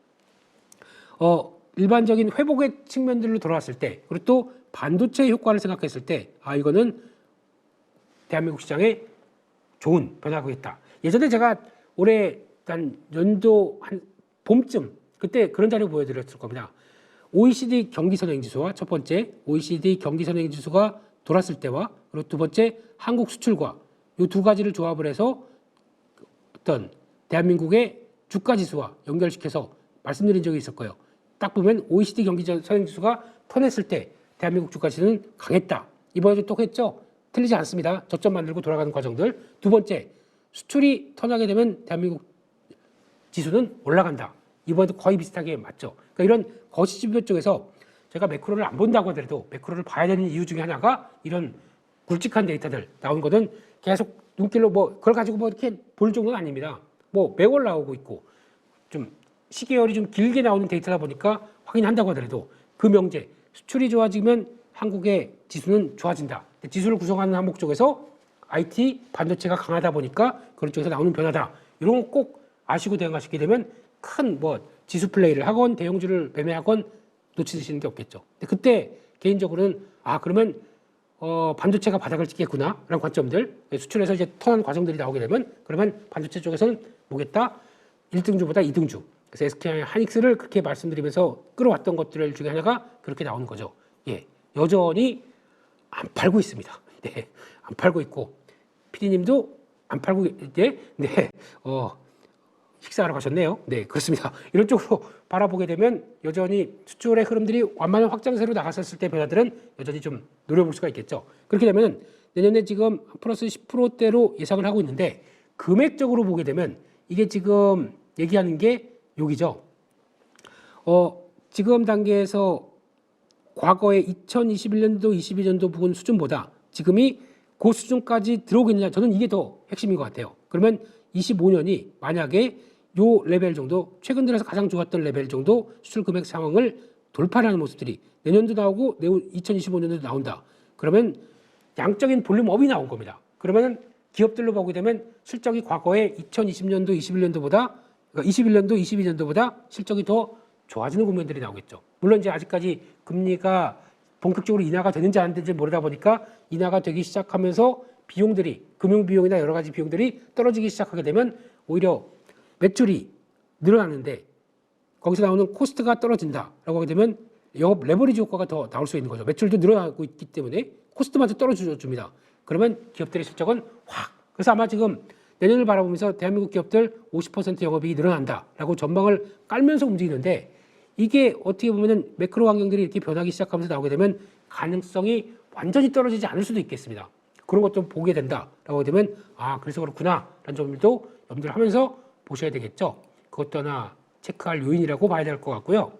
일반적인 회복의 측면들로 돌아왔을 때 그리고 또 반도체 효과를 생각했을 때 아 이거는 대한민국 시장에 좋은 변화가 있다. 예전에 제가 올해 한 연도 한 봄쯤 그때 그런 자료 보여드렸을 겁니다. OECD 경기선행지수와 첫 번째 OECD 경기선행지수가 돌았을 때와 그리고 두 번째 한국 수출과 이 두 가지를 조합을 해서 어떤 대한민국의 주가지수와 연결시켜서 말씀드린 적이 있을 거예요. 딱 보면 OECD 경기선행지수가 턴했을 때 대한민국 주가지수는 강했다. 이번에도 또 했죠. 틀리지 않습니다. 저점 만들고 돌아가는 과정들. 두 번째 수출이 턴하게 되면 대한민국 지수는 올라간다. 이번에도 거의 비슷하게 맞죠. 그러니까 이런 거시지표 쪽에서 제가 매크로를 안 본다고 하더라도 매크로를 봐야 되는 이유 중에 하나가 이런 굵직한 데이터들 나온 거는 계속 눈길로 뭐 그걸 가지고 뭐 이렇게 볼 정도는 아닙니다. 뭐 매월 나오고 있고 좀 시계열이 좀 길게 나오는 데이터다 보니까 확인한다고 하더라도 그 명제 수출이 좋아지면 한국의 지수는 좋아진다. 지수를 구성하는 항목 쪽에서 IT 반도체가 강하다 보니까 그런 쪽에서 나오는 변화다. 이런 거 꼭 아시고 대응하시게 되면 큰 뭐 지수 플레이를 하건 대형주를 매매하건 놓치시는 게 없겠죠. 근데 그때 개인적으로는 아 그러면 반도체가 바닥을 찍겠구나 라는 관점들 수출에서 이제 턴한 과정들이 나오게 되면 그러면 반도체 쪽에서는 뭐겠다 1등주보다 2등주 그래서 SK 하이닉스를 그렇게 말씀드리면서 끌어왔던 것들 중에 하나가 그렇게 나오는 거죠. 예, 여전히 안 팔고 있습니다. 네, 안 팔고 있고 PD님도 안 팔고 네, 식사하러 가셨네요. 네, 그렇습니다. 이런 쪽으로 바라보게 되면 여전히 수출의 흐름들이 완만한 확장세로 나갔었을 때 변화들은 여전히 좀 노려볼 수가 있겠죠. 그렇게 되면 내년에 지금 플러스 10%대로 예상을 하고 있는데 금액적으로 보게 되면 이게 지금 얘기하는 게 여기죠. 지금 단계에서 과거의 2021년도, 22년도 부분 수준보다 지금이 그 수준까지 들어오겠느냐, 저는 이게 더 핵심인 것 같아요. 그러면 25년이 만약에 요 레벨 정도, 최근 들어서 가장 좋았던 레벨 정도 수출 금액 상황을 돌파하는 모습들이 내년도 나오고 2025년도 나온다. 그러면 양적인 볼륨업이 나온 겁니다. 그러면 기업들로 보게 되면 실적이 과거에 2020년도, 21년도보다, 그러니까 21년도, 22년도보다 실적이 더 좋아지는 국면들이 나오겠죠. 물론 이제 아직까지 금리가 본격적으로 인하가 되는지 안 되는지 모르다 보니까 인하가 되기 시작하면서 비용들이, 금융 비용이나 여러 가지 비용들이 떨어지기 시작하게 되면 오히려 매출이 늘어나는데 거기서 나오는 코스트가 떨어진다라고 하게 되면 영업 레버리지 효과가 더 나올 수 있는 거죠. 매출도 늘어나고 있기 때문에 코스트마저 떨어져 줍니다. 그러면 기업들의 실적은 확. 그래서 아마 지금 내년을 바라보면서 대한민국 기업들 50% 영업이익이 늘어난다라고 전망을 깔면서 움직이는데 이게 어떻게 보면은 매크로 환경들이 이렇게 변하기 시작하면서 나오게 되면 가능성이 완전히 떨어지지 않을 수도 있겠습니다. 그런 것도 보게 된다라고 되면 그래서 그렇구나 라는 점도 염두를 하면서 보셔야 되겠죠. 그것도 하나 체크할 요인이라고 봐야 될 것 같고요.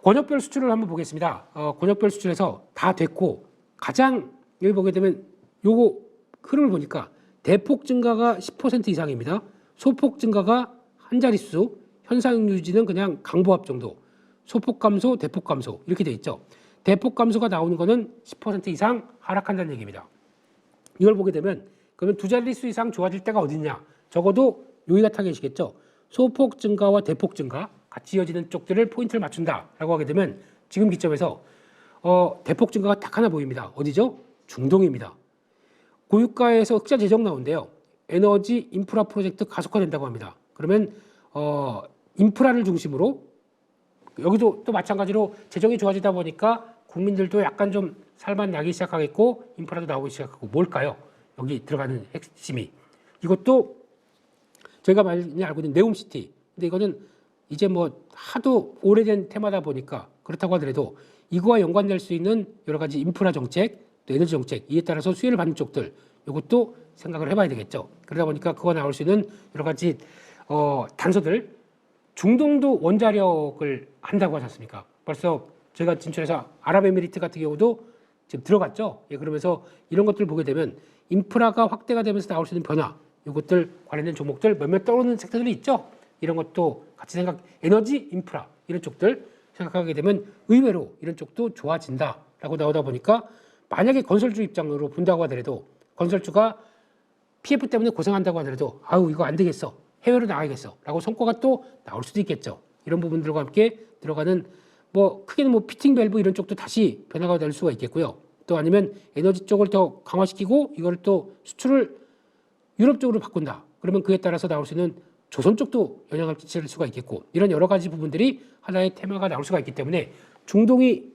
권역별 수출을 한번 보겠습니다. 권역별 수출에서 다 됐고 가장 여기 보게 되면 요거 흐름을 보니까 대폭 증가가 10% 이상입니다. 소폭 증가가 한 자릿수, 현상 유지는 그냥 강보합 정도, 소폭 감소, 대폭 감소 이렇게 돼 있죠. 대폭 감소가 나오는 거는 10% 이상 하락한다는 얘기입니다. 이걸 보게 되면 그러면 두 자릿수 이상 좋아질 때가 어딨냐? 적어도 여기가 타겟이겠죠. 소폭 증가와 대폭 증가 같이 이어지는 쪽들을 포인트를 맞춘다라고 하게 되면 지금 기점에서 대폭 증가가 딱 하나 보입니다. 어디죠? 중동입니다. 고유가에서 흑자 재정 나온대요. 에너지 인프라 프로젝트 가속화된다고 합니다. 그러면 인프라를 중심으로 여기도 또 마찬가지로 재정이 좋아지다 보니까 국민들도 약간 좀 살만 나기 시작하겠고 인프라도 나오기 시작하고 뭘까요? 여기 들어가는 핵심이 이것도 저희가 많이 알고 있는 네옴시티. 근데 이거는 이제 뭐 하도 오래된 테마다 보니까 그렇다고 하더라도 이거와 연관될 수 있는 여러 가지 인프라 정책, 또 에너지 정책 이에 따라서 수혜를 받는 쪽들 이것도 생각을 해봐야 되겠죠. 그러다 보니까 그거 나올 수 있는 여러 가지 단서들 중동도 원자력을 한다고 하지 않습니까? 벌써 저희가 진출해서 아랍에미리트 같은 경우도 지금 들어갔죠. 예, 그러면서 이런 것들을 보게 되면 인프라가 확대가 되면서 나올 수 있는 변화 이것들 관련된 종목들 몇몇 떠오르는 섹터들이 있죠. 이런 것도 같이 에너지 인프라 이런 쪽들 생각하게 되면 의외로 이런 쪽도 좋아진다라고 나오다 보니까 만약에 건설주 입장으로 본다고 하더라도 건설주가 PF 때문에 고생한다고 하더라도 이거 안 되겠어. 해외로 나가야겠어. 라고 성과가 또 나올 수도 있겠죠. 이런 부분들과 함께 들어가는 크게는 피팅 밸브 이런 쪽도 다시 변화가 될 수가 있겠고요. 또 아니면 에너지 쪽을 더 강화시키고 이걸 또 수출을 유럽 쪽으로 바꾼다. 그러면 그에 따라서 나올 수 있는 조선 쪽도 영향을 끼칠 수가 있겠고 이런 여러 가지 부분들이 하나의 테마가 나올 수가 있기 때문에 중동이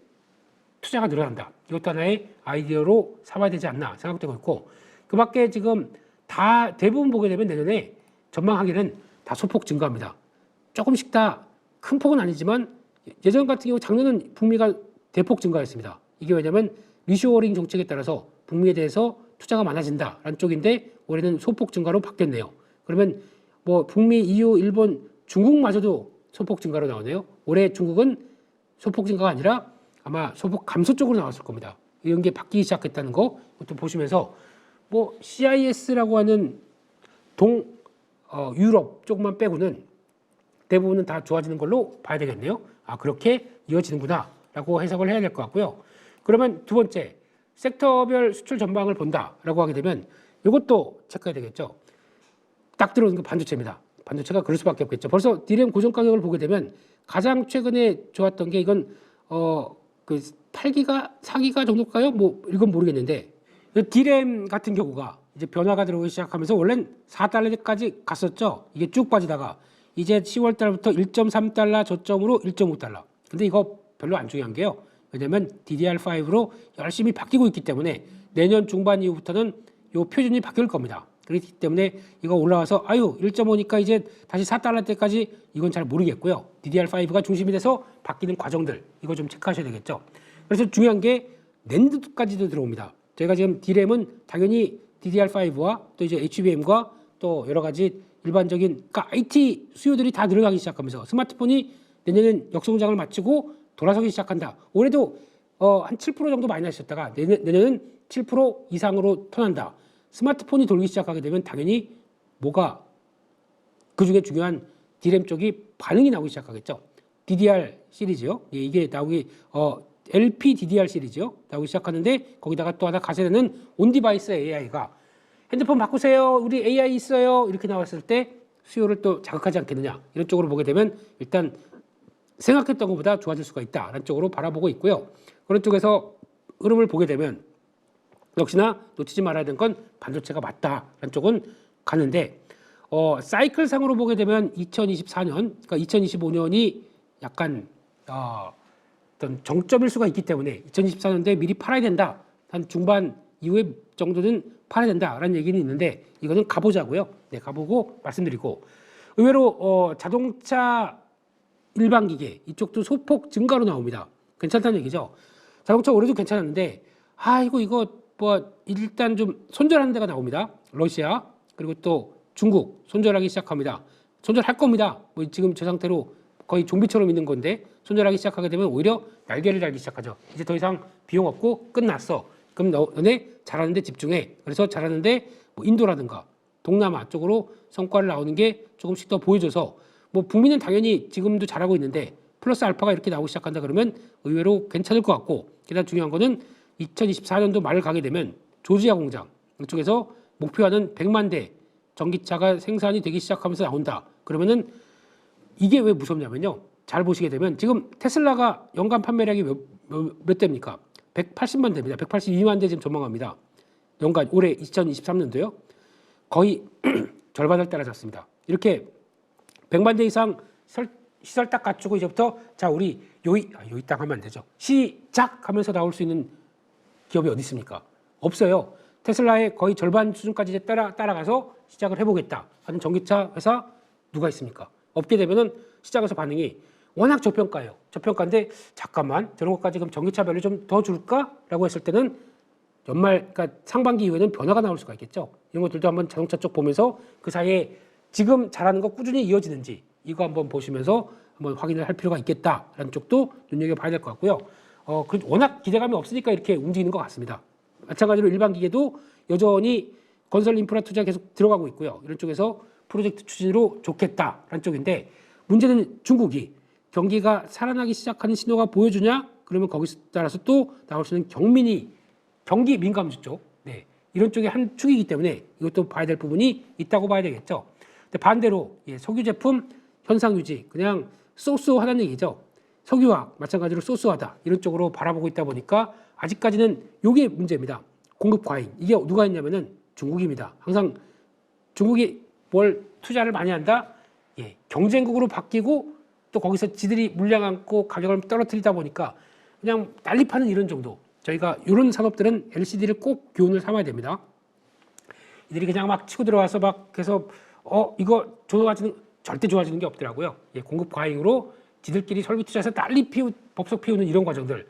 투자가 늘어난다. 이것도 하나의 아이디어로 삼아야 되지 않나 생각되고 있고 그 밖에 지금 다 대부분 보게 되면 내년에 전망하기는 다 소폭 증가합니다. 조금씩 다 큰 폭은 아니지만 예전 같은 경우 작년은 북미가 대폭 증가했습니다. 이게 왜냐하면 리쇼어링 정책에 따라서 북미에 대해서 투자가 많아진다라는 쪽인데 올해는 소폭 증가로 바뀌었네요. 그러면 북미, EU, 일본, 중국마저도 소폭 증가로 나오네요. 올해 중국은 소폭 증가가 아니라 아마 소폭 감소 쪽으로 나왔을 겁니다. 이런 게 바뀌기 시작했다는 거 이것도 보시면서 CIS라고 하는 유럽 쪽만 빼고는 대부분은 다 좋아지는 걸로 봐야 되겠네요. 그렇게 이어지는구나 라고 해석을 해야 될 것 같고요. 그러면 두 번째 섹터별 수출 전망을 본다라고 하게 되면 이것도 체크해야 되겠죠. 딱 들어오는 게 반도체입니다. 반도체가 그럴 수밖에 없겠죠. 벌써 디램 고정 가격을 보게 되면 가장 최근에 좋았던 게 이건 8기가 4기가 정도일까요? 이건 모르겠는데 디램 같은 경우가 이제 변화가 들어오기 시작하면서 원래는 4달러까지 갔었죠. 이게 쭉 빠지다가 이제 10월 달부터 1.3달러 저점으로 1.5달러. 근데 이거 별로 안 중요한 게요. 왜냐면 DDR5로 열심히 바뀌고 있기 때문에 내년 중반 이후부터는 이 표준이 바뀔 겁니다. 그렇기 때문에 이거 올라와서 1.5니까 이제 다시 4달러 때까지 이건 잘 모르겠고요. DDR5가 중심이 돼서 바뀌는 과정들 이거 좀 체크하셔야 되겠죠. 그래서 중요한 게 낸드까지도 들어옵니다. 저희가 지금 D램은 당연히 DDR5와 또 이제 HBM과 또 여러 가지 일반적인 IT 수요들이 다 늘어나기 시작하면서 스마트폰이 내년엔 역성장을 마치고 돌아서기 시작한다. 올해도 한 7% 정도 마이너스였다가 내년은 7% 이상으로 턴한다. 스마트폰이 돌기 시작하게 되면 당연히 뭐가 그중에 중요한 D램 쪽이 반응이 나오기 시작하겠죠. DDR 시리즈요. 예, 이게 나오기 LPDDR 시리즈요. 나오기 시작하는데 거기다가 또 하나 가세되는 온디바이스 AI가 핸드폰 바꾸세요. 우리 AI 있어요. 이렇게 나왔을 때 수요를 또 자극하지 않겠느냐. 이런 쪽으로 보게 되면 일단 생각했던 것보다 좋아질 수가 있다라는 쪽으로 바라보고 있고요. 그런 쪽에서 흐름을 보게 되면 역시나 놓치지 말아야 되는 건 반도체가 맞다라는 쪽은 가는데 사이클상으로 보게 되면 2024년, 그러니까 2025년이 약간 어떤 정점일 수가 있기 때문에 2024년도에 미리 팔아야 된다. 한 중반 이후에 정도는 팔아야 된다라는 얘기는 있는데 이거는 가보자고요. 네, 가보고 말씀드리고 의외로 자동차 일반 기계 이쪽도 소폭 증가로 나옵니다. 괜찮다는 얘기죠. 자동차 올해도 괜찮았는데 이거 뭐 일단 좀 손절하는 데가 나옵니다. 러시아 그리고 또 중국 손절하기 시작합니다. 손절할 겁니다. 뭐 지금 저 상태로 거의 좀비처럼 있는 건데 손절하기 시작하게 되면 오히려 날개를 달기 시작하죠. 이제 더 이상 비용 없고 끝났어. 그럼 너네 잘하는 데 집중해. 그래서 잘하는데 뭐 인도라든가 동남아 쪽으로 성과를 나오는 게 조금씩 더 보여줘서 뭐 북미는 당연히 지금도 잘하고 있는데 플러스 알파가 이렇게 나오기 시작한다 그러면 의외로 괜찮을 것 같고 게다가 중요한 거는 2024년도 말을 가게 되면 조지아 공장 이쪽에서 목표하는 100만 대 전기차가 생산이 되기 시작하면서 나온다. 그러면은 이게 왜 무섭냐면요. 잘 보시게 되면 지금 테슬라가 연간 판매량이 몇 대입니까? 180만 대입니다. 182만 대 지금 전망합니다. 연간 올해 2023년도요. 거의 절반을 따라잡습니다. 이렇게 100만 대 이상 시설 딱 갖추고 이제부터 자 우리 요이 땅 하면 안 되죠. 시작하면서 나올 수 있는 기업이 어디 있습니까? 없어요. 테슬라의 거의 절반 수준까지 이제 따라가서 시작을 해보겠다 하는 전기차 회사 누가 있습니까? 없게 되면은 시장에서 반응이 워낙 저평가예요. 저평가인데 잠깐만 저런 것까지 그럼 전기차별로 좀 더 줄까라고 했을 때는 연말 그러니까 상반기 이후에는 변화가 나올 수가 있겠죠. 이런 것들도 한번 자동차 쪽 보면서 그 사이에 지금 잘하는 거 꾸준히 이어지는지 이거 한번 보시면서 한번 확인을 할 필요가 있겠다라는 쪽도 눈여겨봐야 될 것 같고요. 워낙 기대감이 없으니까 이렇게 움직이는 것 같습니다. 마찬가지로 일반 기계도 여전히 건설 인프라 투자 계속 들어가고 있고요. 이런 쪽에서 프로젝트 추진으로 좋겠다라는 쪽인데 문제는 중국이 경기가 살아나기 시작하는 신호가 보여주냐? 그러면 거기에 따라서 또 나올 수 있는 경기 민감주 쪽, 네, 이런 쪽의 한 축이기 때문에 이것도 봐야 될 부분이 있다고 봐야 되겠죠. 근데 반대로 석유 제품 현상 유지, 그냥 소소하다는 얘기죠. 석유화학 마찬가지로 소소하다 이런 쪽으로 바라보고 있다 보니까 아직까지는 이게 문제입니다. 공급 과잉 이게 누가 했냐면은 중국입니다. 항상 중국이 뭘 투자를 많이 한다. 경쟁국으로 바뀌고 또 거기서 지들이 물량 안고 가격을 떨어뜨리다 보니까 그냥 난립하는 이런 정도. 저희가 이런 산업들은 LCD를 꼭 교훈을 삼아야 됩니다. 이들이 그냥 막 치고 들어와서 막 해서 이거 절대 좋아지는 게 없더라고요. 공급 과잉으로 지들끼리 설비 투자해서 법석 피우는 이런 과정들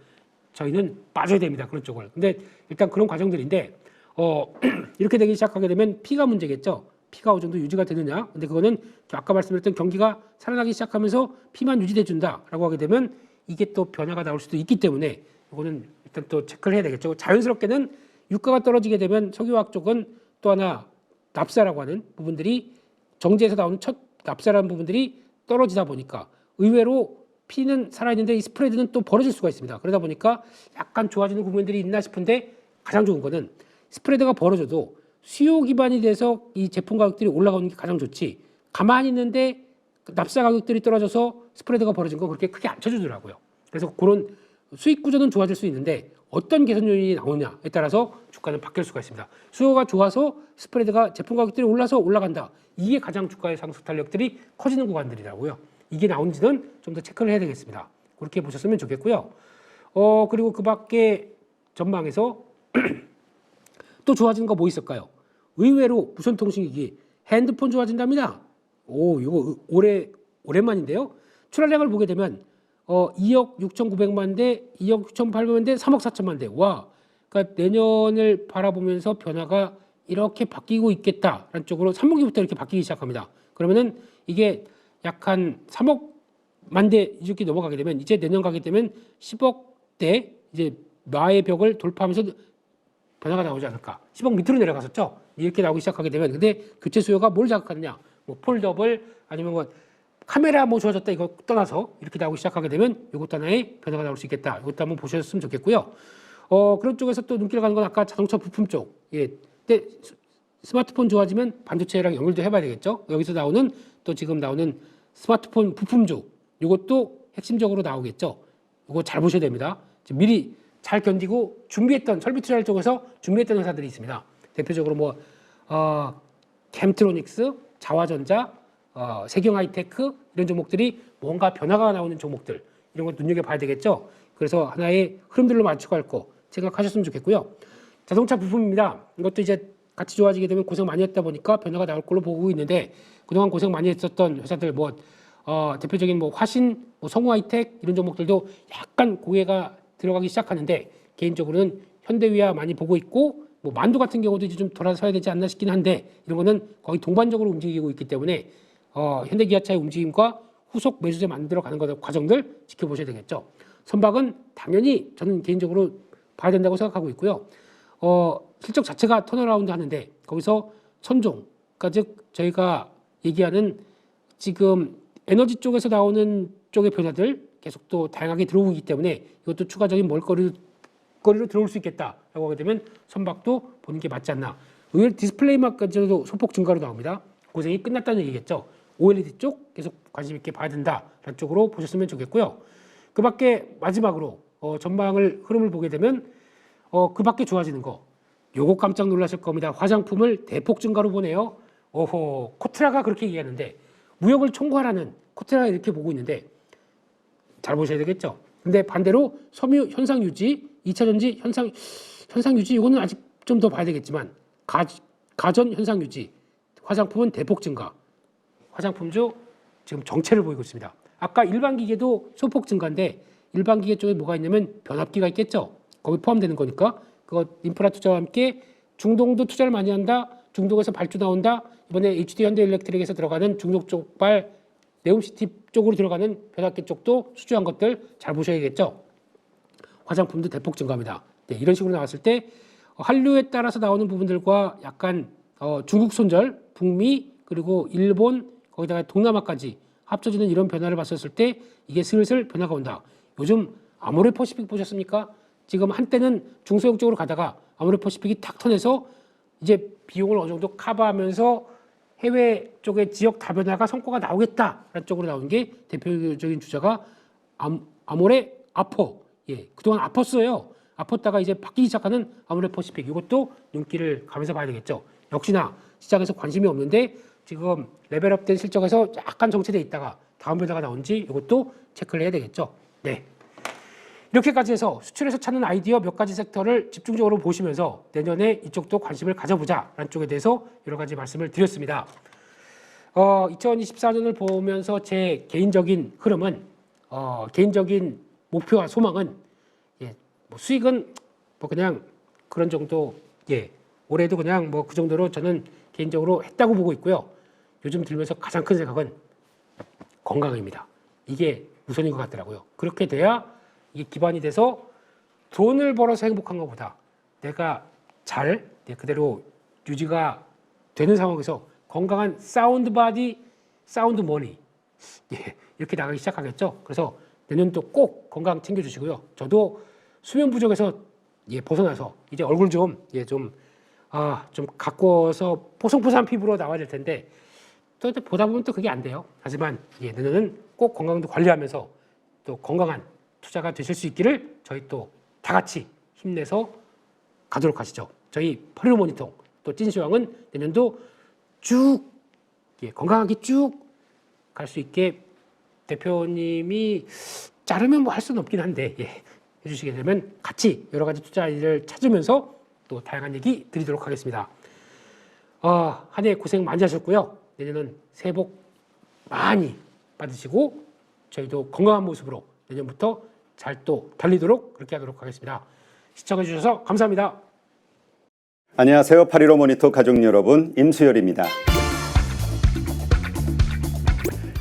저희는 빠져야 됩니다. 그런 쪽을. 근데 일단 그런 과정들인데 이렇게 되기 시작하게 되면 P가 문제겠죠. P가 어느 정도 유지가 되느냐. 근데 그거는 아까 말씀드렸던 경기가 살아나기 시작하면서 P만 유지돼 준다라고 하게 되면 이게 또 변화가 나올 수도 있기 때문에 이거는 일단 또 체크를 해야 되겠죠. 자연스럽게는 유가가 떨어지게 되면 석유화학 쪽은 또 하나 납사라고 하는 부분들이 정제에서 나오는 첫 납사라는 부분들이 떨어지다 보니까 의외로 P는 살아있는데 이 스프레드는 또 벌어질 수가 있습니다. 그러다 보니까 약간 좋아지는 부분들이 있나 싶은데 가장 좋은 거는 스프레드가 벌어져도 수요 기반이 돼서 이 제품 가격들이 올라가는 게 가장 좋지. 가만히 있는데 납사 가격들이 떨어져서 스프레드가 벌어진 거 그렇게 크게 안 쳐주더라고요. 그래서 그런 수익 구조는 좋아질 수 있는데 어떤 개선 요인이 나오냐에 따라서 주가는 바뀔 수가 있습니다. 수요가 좋아서 스프레드가 제품 가격들이 올라간다. 이게 가장 주가의 상승 탄력들이 커지는 구간들이라고요. 이게 나온지는 좀 더 체크를 해야 되겠습니다. 그렇게 보셨으면 좋겠고요. 그리고 그 밖에 전망에서 또 좋아지는 거 뭐 있을까요? 의외로 무선 통신기기, 핸드폰 좋아진답니다. 이거 오랜만인데요. 출하량을 보게 되면 2억 6,900만 대, 2억 6,800만 대, 3억 4천만 대. 그러니까 내년을 바라보면서 변화가 이렇게 바뀌고 있겠다라는 쪽으로 3분기부터 이렇게 바뀌기 시작합니다. 그러면은 이게 약 한 3억만 대 이렇게 넘어가게 되면 이제 내년 가게 되면 10억 대 이제 마의 벽을 돌파하면서 변화가 나오지 않을까. 10억 밑으로 내려갔었죠. 이렇게 나오기 시작하게 되면 근데 교체 수요가 뭘 자극하느냐. 뭐 폴더블 아니면 뭐 카메라 뭐 좋아졌다 이거 떠나서 이렇게 나오기 시작하게 되면 이것도 하나의 변화가 나올 수 있겠다. 이것도 한번 보셨으면 좋겠고요. 그런 쪽에서 또 눈길을 가는 건 아까 자동차 부품 쪽. 예. 근데 스마트폰 좋아지면 반도체랑 연결도 해봐야 되겠죠. 여기서 나오는 또 지금 나오는 스마트폰 부품주 이것도 핵심적으로 나오겠죠. 이거 잘 보셔야 됩니다. 지금 미리 잘 견디고 준비했던 설비 투자를 쪽에서 준비했던 회사들이 있습니다. 대표적으로 뭐 캠트로닉스, 자화전자, 세경하이테크 이런 종목들이 뭔가 변화가 나오는 종목들 이런 거 눈여겨봐야 되겠죠. 그래서 하나의 흐름들로 맞추고 할 거 생각하셨으면 좋겠고요. 자동차 부품입니다. 이것도 이제 같이 좋아지게 되면 고생 많이 했다 보니까 변화가 나올 걸로 보고 있는데 그동안 고생 많이 했었던 회사들 뭐 대표적인 뭐 화신, 뭐 성우하이텍 이런 종목들도 약간 고개가 들어가기 시작하는데 개인적으로는 현대위아 많이 보고 있고 뭐 만두 같은 경우도 이제 좀 돌아서야 되지 않나 싶긴 한데 이런 거는 거의 동반적으로 움직이고 있기 때문에 현대기아차의 움직임과 후속 매수세 만들어 가는 과정들 지켜보셔야 되겠죠. 선박은 당연히 저는 개인적으로 봐야 된다고 생각하고 있고요. 실적 자체가 턴어라운드 하는데 거기서 선종, 그러니까 즉 저희가 얘기하는 지금 에너지 쪽에서 나오는 쪽의 변화들 계속 또 다양하게 들어오기 때문에 이것도 추가적인 먹거리로 들어올 수 있겠다라고 하게 되면 선박도 보는 게 맞지 않나. 의외로 디스플레이마까지도 소폭 증가로 나옵니다. 고생이 끝났다는 얘기겠죠. OLED 쪽 계속 관심 있게 봐야 된다라는 쪽으로 보셨으면 좋겠고요. 그 밖에 마지막으로 전망을 흐름을 보게 되면 그 밖에 좋아지는 거 요거 깜짝 놀라실 겁니다. 화장품을 대폭 증가로 보네요. 코트라가 그렇게 얘기하는데 무역을 총괄하는 코트라가 이렇게 보고 있는데 잘 보셔야 되겠죠. 근데 반대로 섬유 현상 유지, 2차 전지 현상 유지 이거는 아직 좀 더 봐야 되겠지만 가전 현상 유지, 화장품은 대폭 증가. 화장품주 지금 정체를 보이고 있습니다. 아까 일반 기계도 소폭 증가인데 일반 기계 쪽에 뭐가 있냐면 변압기가 있겠죠. 거기 포함되는 거니까 그거 인프라 투자와 함께 중동도 투자를 많이 한다. 중동에서 발주 나온다. 이번에 HD 현대일렉트릭에서 들어가는 중동 쪽발 네옴시티 쪽으로 들어가는 변압기 쪽도 수주한 것들 잘 보셔야겠죠. 화장품도 대폭 증가합니다. 네, 이런 식으로 나왔을 때 한류에 따라서 나오는 부분들과 약간 중국 손절, 북미 그리고 일본 거기다가 동남아까지 합쳐지는 이런 변화를 봤었을 때 이게 슬슬 변화가 온다. 요즘 아모레퍼시픽 보셨습니까? 지금 한때는 중소형 쪽으로 가다가 아모레퍼시픽이 탁 턴해서 이제 비용을 어느 정도 커버하면서 해외 쪽의 지역 다변화가 성과가 나오겠다라는 쪽으로 나온 게 대표적인 주자가 아모레 아퍼. 예, 그동안 아팠어요. 아팠다가 이제 바뀌기 시작하는 아모레퍼시픽. 이것도 눈길을 가면서 봐야 되겠죠. 역시나 시장에서 관심이 없는데 지금 레벨업된 실적에서 약간 정체돼 있다가 다음 변화가 나온지 이것도 체크를 해야 되겠죠. 네. 이렇게까지 해서 수출에서 찾는 아이디어 몇 가지 섹터를 집중적으로 보시면서 내년에 이쪽도 관심을 가져보자라는 쪽에 대해서 여러 가지 말씀을 드렸습니다. 2024년을 보면서 제 개인적인 흐름은 개인적인 목표와 소망은 뭐 수익은 뭐 그냥 그런 정도 올해도 그냥 뭐 그 정도로 저는 개인적으로 했다고 보고 있고요. 요즘 들면서 가장 큰 생각은 건강입니다. 이게 우선인 것 같더라고요. 그렇게 돼야 이게 기반이 돼서 돈을 벌어서 행복한 것보다 내가 잘 그대로 유지가 되는 상황에서 건강한 사운드 바디, 사운드 머니 이렇게 나가기 시작하겠죠. 그래서 내년도 꼭 건강 챙겨주시고요. 저도 수면 부족에서 벗어나서 이제 얼굴 좀 가꿔서 포송포송한 피부로 나와야 될 텐데 또 보다 보면 또 그게 안 돼요. 하지만 내년은 꼭 건강도 관리하면서 또 건강한 투자가 되실 수 있기를 저희 또 다 같이 힘내서 가도록 하시죠. 저희 퍼리로 모니터 또 찐시황은 내년도 쭉 건강하게 쭉 갈 수 있게 대표님이 자르면 뭐 할 수는 없긴 한데 해주시게 되면 같이 여러 가지 투자 아이디어를 찾으면서 또 다양한 얘기 드리도록 하겠습니다. 한 해 고생 많이 하셨고요. 내년은 새해 복 많이 받으시고 저희도 건강한 모습으로 내년부터 잘 또 달리도록 그렇게 하도록 하겠습니다. 시청해 주셔서 감사합니다. 안녕하세요. 8.15 모니터 가족 여러분, 임수열입니다.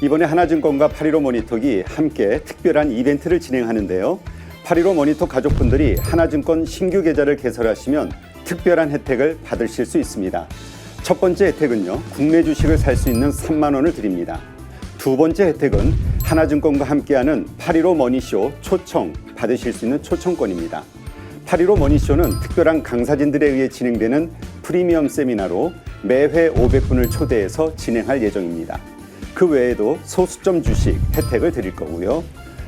이번에 하나증권과 8.15 모니터기 함께 특별한 이벤트를 진행하는데요. 8.15 모니터 가족분들이 하나증권 신규 계좌를 개설하시면 특별한 혜택을 받으실 수 있습니다. 첫 번째 혜택은요, 국내 주식을 살 수 있는 3만 원을 드립니다. 두 번째 혜택은 하나증권과 함께하는 8.15 머니쇼 초청 받으실 수 있는 초청권입니다. 8.15 머니쇼는 특별한 강사진들에 의해 진행되는 프리미엄 세미나로 매회 500분을 초대해서 진행할 예정입니다. 그 외에도 소수점 주식 혜택을 드릴 거고요.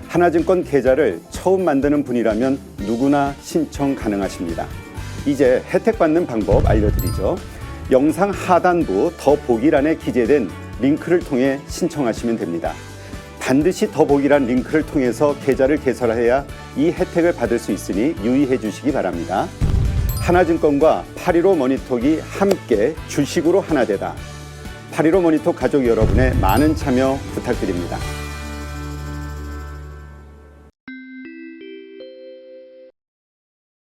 하나증권 계좌를 처음 만드는 분이라면 누구나 신청 가능하십니다. 이제 혜택 받는 방법 알려드리죠. 영상 하단부 더보기란에 기재된 링크를 통해 신청하시면 됩니다. 반드시 더보기란 링크를 통해서 계좌를 개설해야 이 혜택을 받을 수 있으니 유의해 주시기 바랍니다. 하나증권과 8.15 머니톡이 함께 주식으로 하나 되다. 8.15 머니톡 가족 여러분의 많은 참여 부탁드립니다.